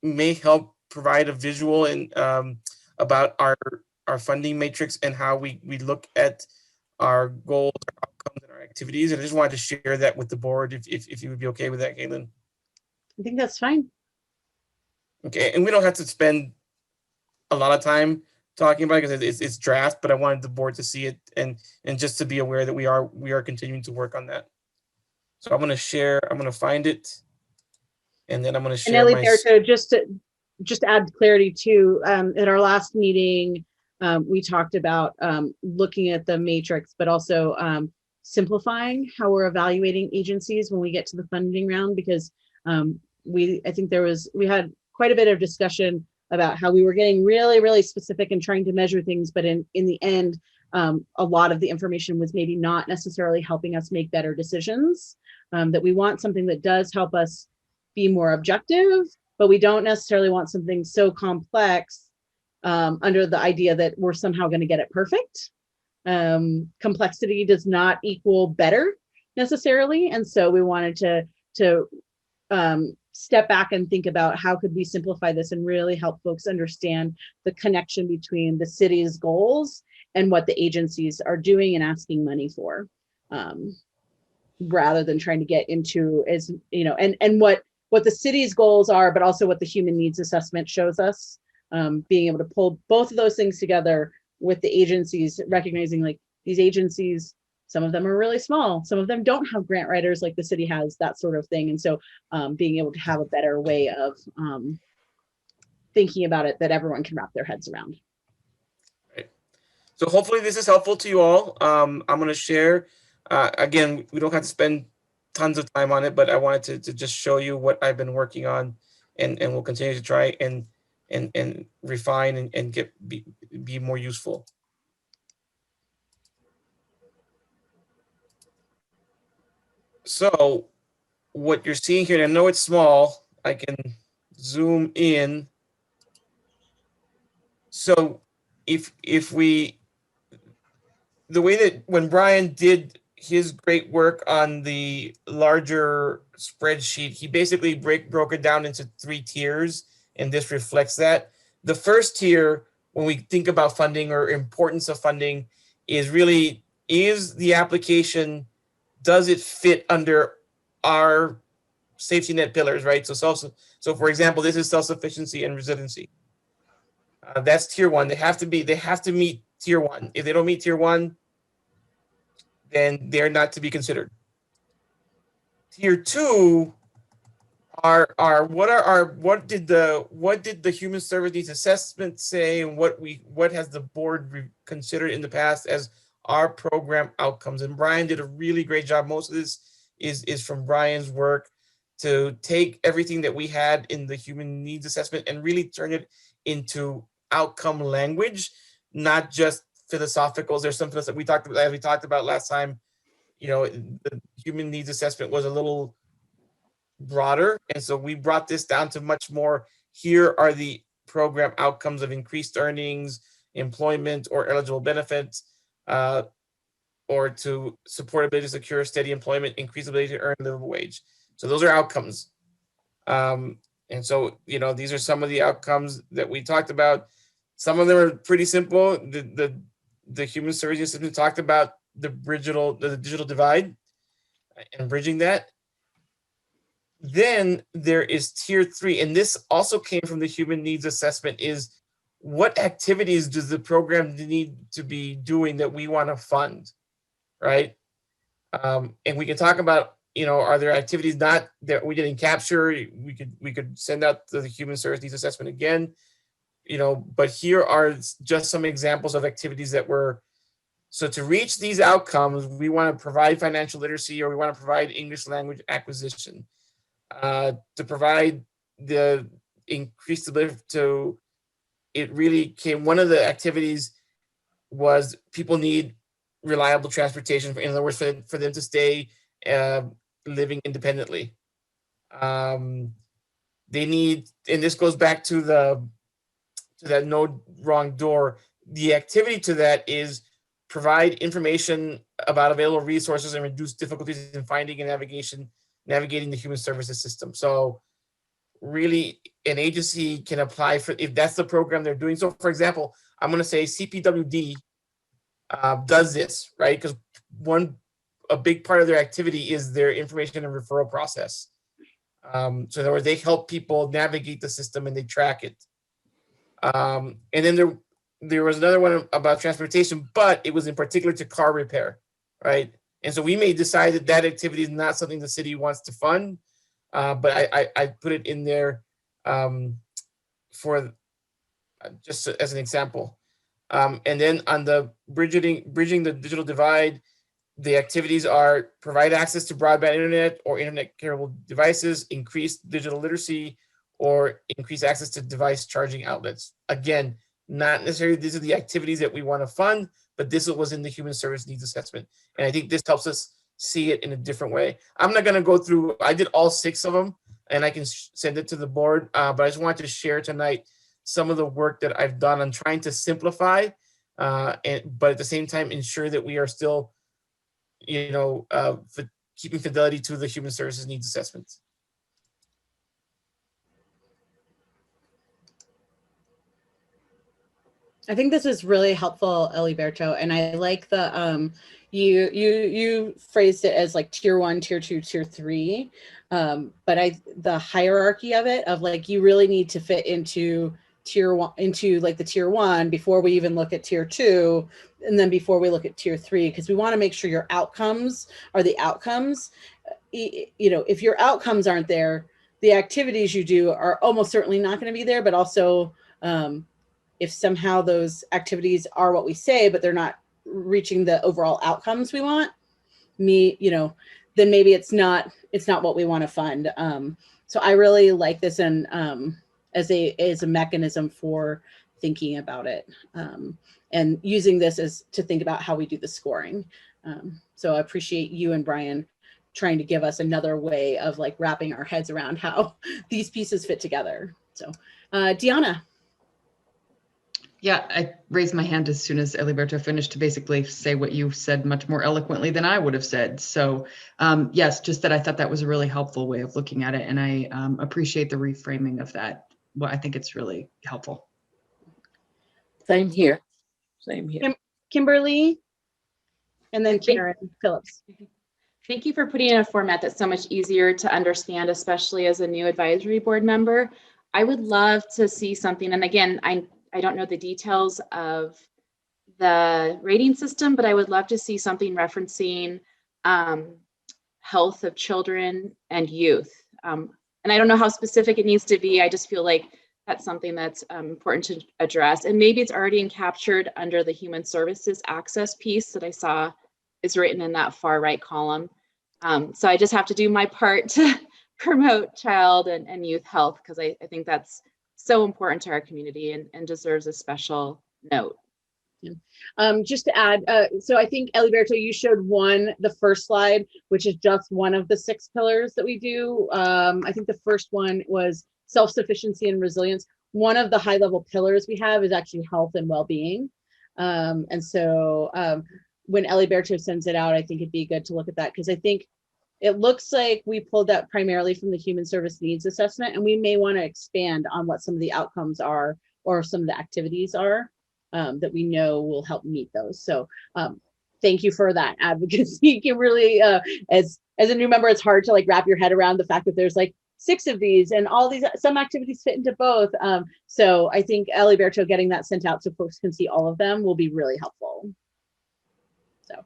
may help provide a visual and about our funding matrix and how we look at our goals, our outcomes, and our activities. And I just wanted to share that with the board, if you would be okay with that, Caitlin. I think that's fine. Okay, and we don't have to spend a lot of time talking about it because it's draft, but I wanted the board to see it and just to be aware that we are continuing to work on that. So I'm going to share. I'm going to find it, and then I'm going to share. And Ellie, there, so just to add clarity too, at our last meeting, we talked about looking at the matrix, but also simplifying how we're evaluating agencies when we get to the funding round, because I think we had quite a bit of discussion about how we were getting really, really specific and trying to measure things, but in the end, a lot of the information was maybe not necessarily helping us make better decisions. That we want something that does help us be more objective, but we don't necessarily want something so complex under the idea that we're somehow going to get it perfect. Complexity does not equal better necessarily, and so we wanted to step back and think about how could we simplify this and really help folks understand the connection between the city's goals and what the agencies are doing and asking money for, rather than trying to get into, as you know, and what the city's goals are, but also what the human needs assessment shows us. Being able to pull both of those things together with the agencies, recognizing like these agencies, some of them are really small, some of them don't have grant writers like the city has, that sort of thing. And so being able to have a better way of thinking about it that everyone can wrap their heads around. Right. So hopefully this is helpful to you all. I'm going to share. Again, we don't have to spend tons of time on it, but I wanted to just show you what I've been working on, and we'll continue to try and refine and be more useful. So what you're seeing here, and I know it's small, I can zoom in. So if the way that when Brian did his great work on the larger spreadsheet, he basically broke it down into 3 tiers, and this reflects that. The first tier, when we think about funding or importance of funding, is really, is the application, does it fit under our safety net pillars, right? So for example, this is self-sufficiency and resiliency. That's tier 1. They have to meet tier 1. If they don't meet tier 1, then they're not to be considered. Tier 2 are what did the human service needs assessment say, and what has the board considered in the past as our program outcomes. And Brian did a really great job. Most of this is from Brian's work to take everything that we had in the human needs assessment and really turn it into outcome language, not just philosophicals. There's something else that we talked about last time. You know, the human needs assessment was a little broader, and so we brought this down to much more. Here are the program outcomes of increased earnings, employment, or eligible benefits, or to support ability to secure steady employment, increase ability to earn a livable wage. So those are outcomes. And so, you know, these are some of the outcomes that we talked about. Some of them are pretty simple. The human services system talked about the digital divide and bridging that. Then there is tier 3, and this also came from the human needs assessment, is what activities does the program need to be doing that we want to fund, right? And we can talk about, you know, are there activities not that we didn't capture? We could send out the human service needs assessment again, you know, but here are just some examples of activities that were. So to reach these outcomes, we want to provide financial literacy, or we want to provide English language acquisition. To provide the increased ability to, it really came, one of the activities was people need reliable transportation, in other words, for them to stay living independently. They need, and this goes back to that no wrong door. The activity to that is provide information about available resources and reduce difficulties in finding and navigating the human services system. So really, an agency can apply for, if that's the program they're doing. So for example, I'm going to say CPWD does this, right? Because a big part of their activity is their information and referral process. So in other words, they help people navigate the system and they track it. And then there was another one about transportation, but it was in particular to car repair, right? And so we may decide that that activity is not something the city wants to fund, but I put it in there for just as an example. And then on the bridging the digital divide, the activities are provide access to broadband internet or internet capable devices, increase digital literacy, or increase access to device charging outlets. Again, not necessarily these are the activities that we want to fund, but this was in the human service needs assessment. And I think this helps us see it in a different way. I'm not going to go through, I did all 6 of them and I can send it to the board, but I just wanted to share tonight some of the work that I've done on trying to simplify, but at the same time, ensure that we are still, keeping fidelity to the human services needs assessments. I think this is really helpful, Eliberto, and I like the you phrased it as like tier 1, tier 2, tier 3, but the hierarchy of it, of like you really need to fit into tier 1, into like the tier 1 before we even look at tier 2, and then before we look at tier 3, because we want to make sure your outcomes are the outcomes. If your outcomes aren't there, the activities you do are almost certainly not going to be there, but also if somehow those activities are what we say, but they're not reaching the overall outcomes we want, then maybe it's not what we want to fund. So I really like this, and as a mechanism for thinking about it, and using this to think about how we do the scoring. So I appreciate you and Brian trying to give us another way of like wrapping our heads around how these pieces fit together. So Deanna. Yeah, I raised my hand as soon as Eliberto finished to basically say what you said much more eloquently than I would have said. So yes, just that I thought that was a really helpful way of looking at it. And I appreciate the reframing of that. Well, I think it's really helpful. Same here. Same here. Kimberly, and then Karen Phillips. Thank you for putting in a format that's so much easier to understand, especially as a new advisory board member. I would love to see something, and again, I don't know the details of the rating system, but I would love to see something referencing health of children and youth. And I don't know how specific it needs to be. I just feel like that's something that's important to address. And maybe it's already captured under the human services access piece that I saw is written in that far right column. So I just have to do my part to promote child and youth health, because I think that's so important to our community and deserves a special note. Just to add, so I think Eliberto, you showed the first slide, which is just one of the 6 pillars that we do. I think the first one was self-sufficiency and resilience. One of the high-level pillars we have is actually health and well-being. And so when Eliberto sends it out, I think it'd be good to look at that, because I think it looks like we pulled that primarily from the human service needs assessment, and we may want to expand on what some of the outcomes are or some of the activities are that we know will help meet those. So thank you for that advocacy. You really, as a new member, it's hard to like wrap your head around the fact that there's like 6 of these and all these, some activities fit into both. So I think Eliberto getting that sent out so folks can see all of them will be really helpful. So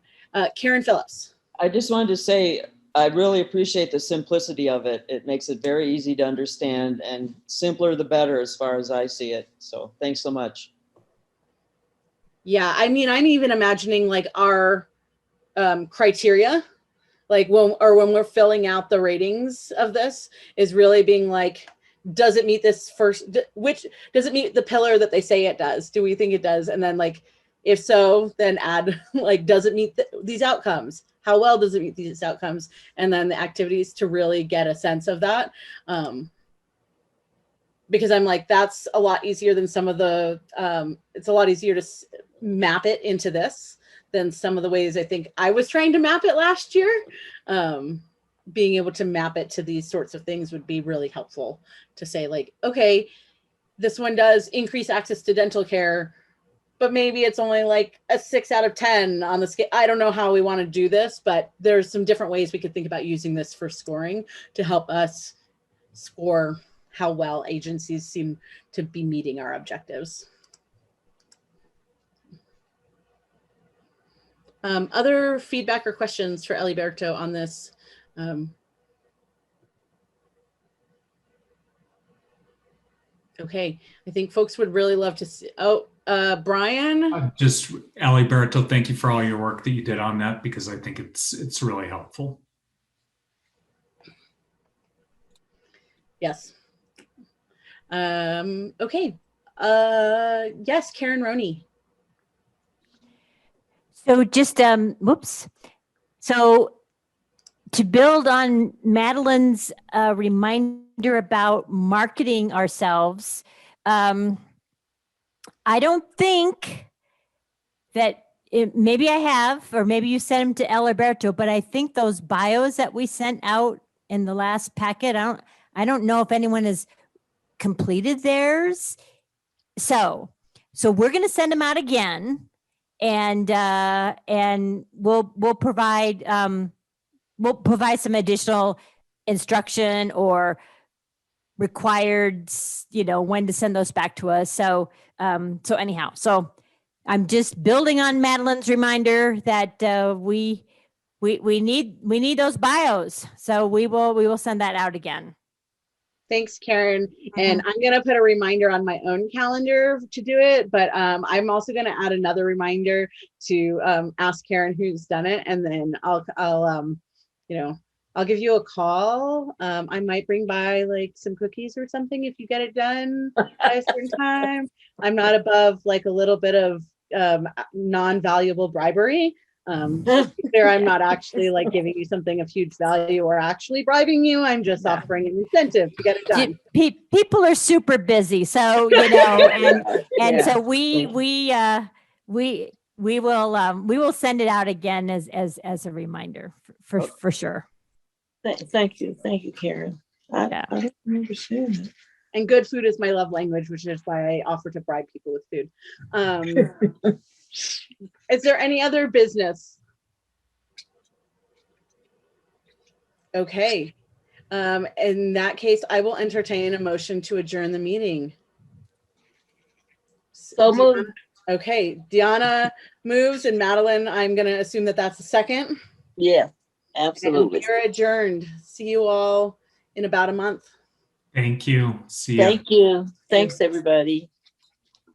Karen Phillips. I just wanted to say, I really appreciate the simplicity of it. It makes it very easy to understand, and simpler the better as far as I see it. So thanks so much. Yeah, I mean, I'm even imagining like our criteria, like when we're filling out the ratings of this, is really being like, does it meet this first, does it meet the pillar that they say it does? Do we think it does? And then like, if so, then add like, does it meet these outcomes? How well does it meet these outcomes? And then the activities to really get a sense of that. Because I'm like, that's a lot easier than some of the, it's a lot easier to map it into this than some of the ways I think I was trying to map it last year. being able to map it to these sorts of things would be really helpful to say like, okay, this one does increase access to dental care, but maybe it's only like a 6 out of 10 on the scale. I don't know how we want to do this, but there's some different ways we could think about using this for scoring to help us score how well agencies seem to be meeting our objectives. Other feedback or questions for Eliberto on this? Okay, I think folks would really love to see. Oh, Brian. Just Eliberto, thank you for all your work that you did on that, because I think it's really helpful. Yes. Okay. Yes, Karen Roney. So just, whoops. So to build on Madeline's reminder about marketing ourselves, I don't think that maybe I have, or maybe you sent them to Eliberto, but I think those bios that we sent out in the last packet, I don't know if anyone has completed theirs. So we're going to send them out again, and we'll provide some additional instruction or required, when to send those back to us. So anyhow, so I'm just building on Madeline's reminder that we need those bios. So we will send that out again. Thanks, Karen. And I'm going to put a reminder on my own calendar to do it, but I'm also going to add another reminder to ask Karen who's done it, and then I'll give you a call. I might bring by like some cookies or something if you get it done by a certain time. I'm not above like a little bit of non-valuable bribery. There, I'm not actually like giving you something of huge value or actually bribing you. I'm just offering an incentive to get it done. People are super busy, so and so we will send it out again as a reminder for sure. Thank you, Karen. I don't understand it. And good food is my love language, which is why I offer to bribe people with food. Is there any other business? Okay. In that case, I will entertain a motion to adjourn the meeting. So moved. Okay, Deanna moves, and Madeline, I'm going to assume that that's a second. Yeah, absolutely. And we're adjourned. See you all in about a month. Thank you. See you. Thank you. Thanks, everybody.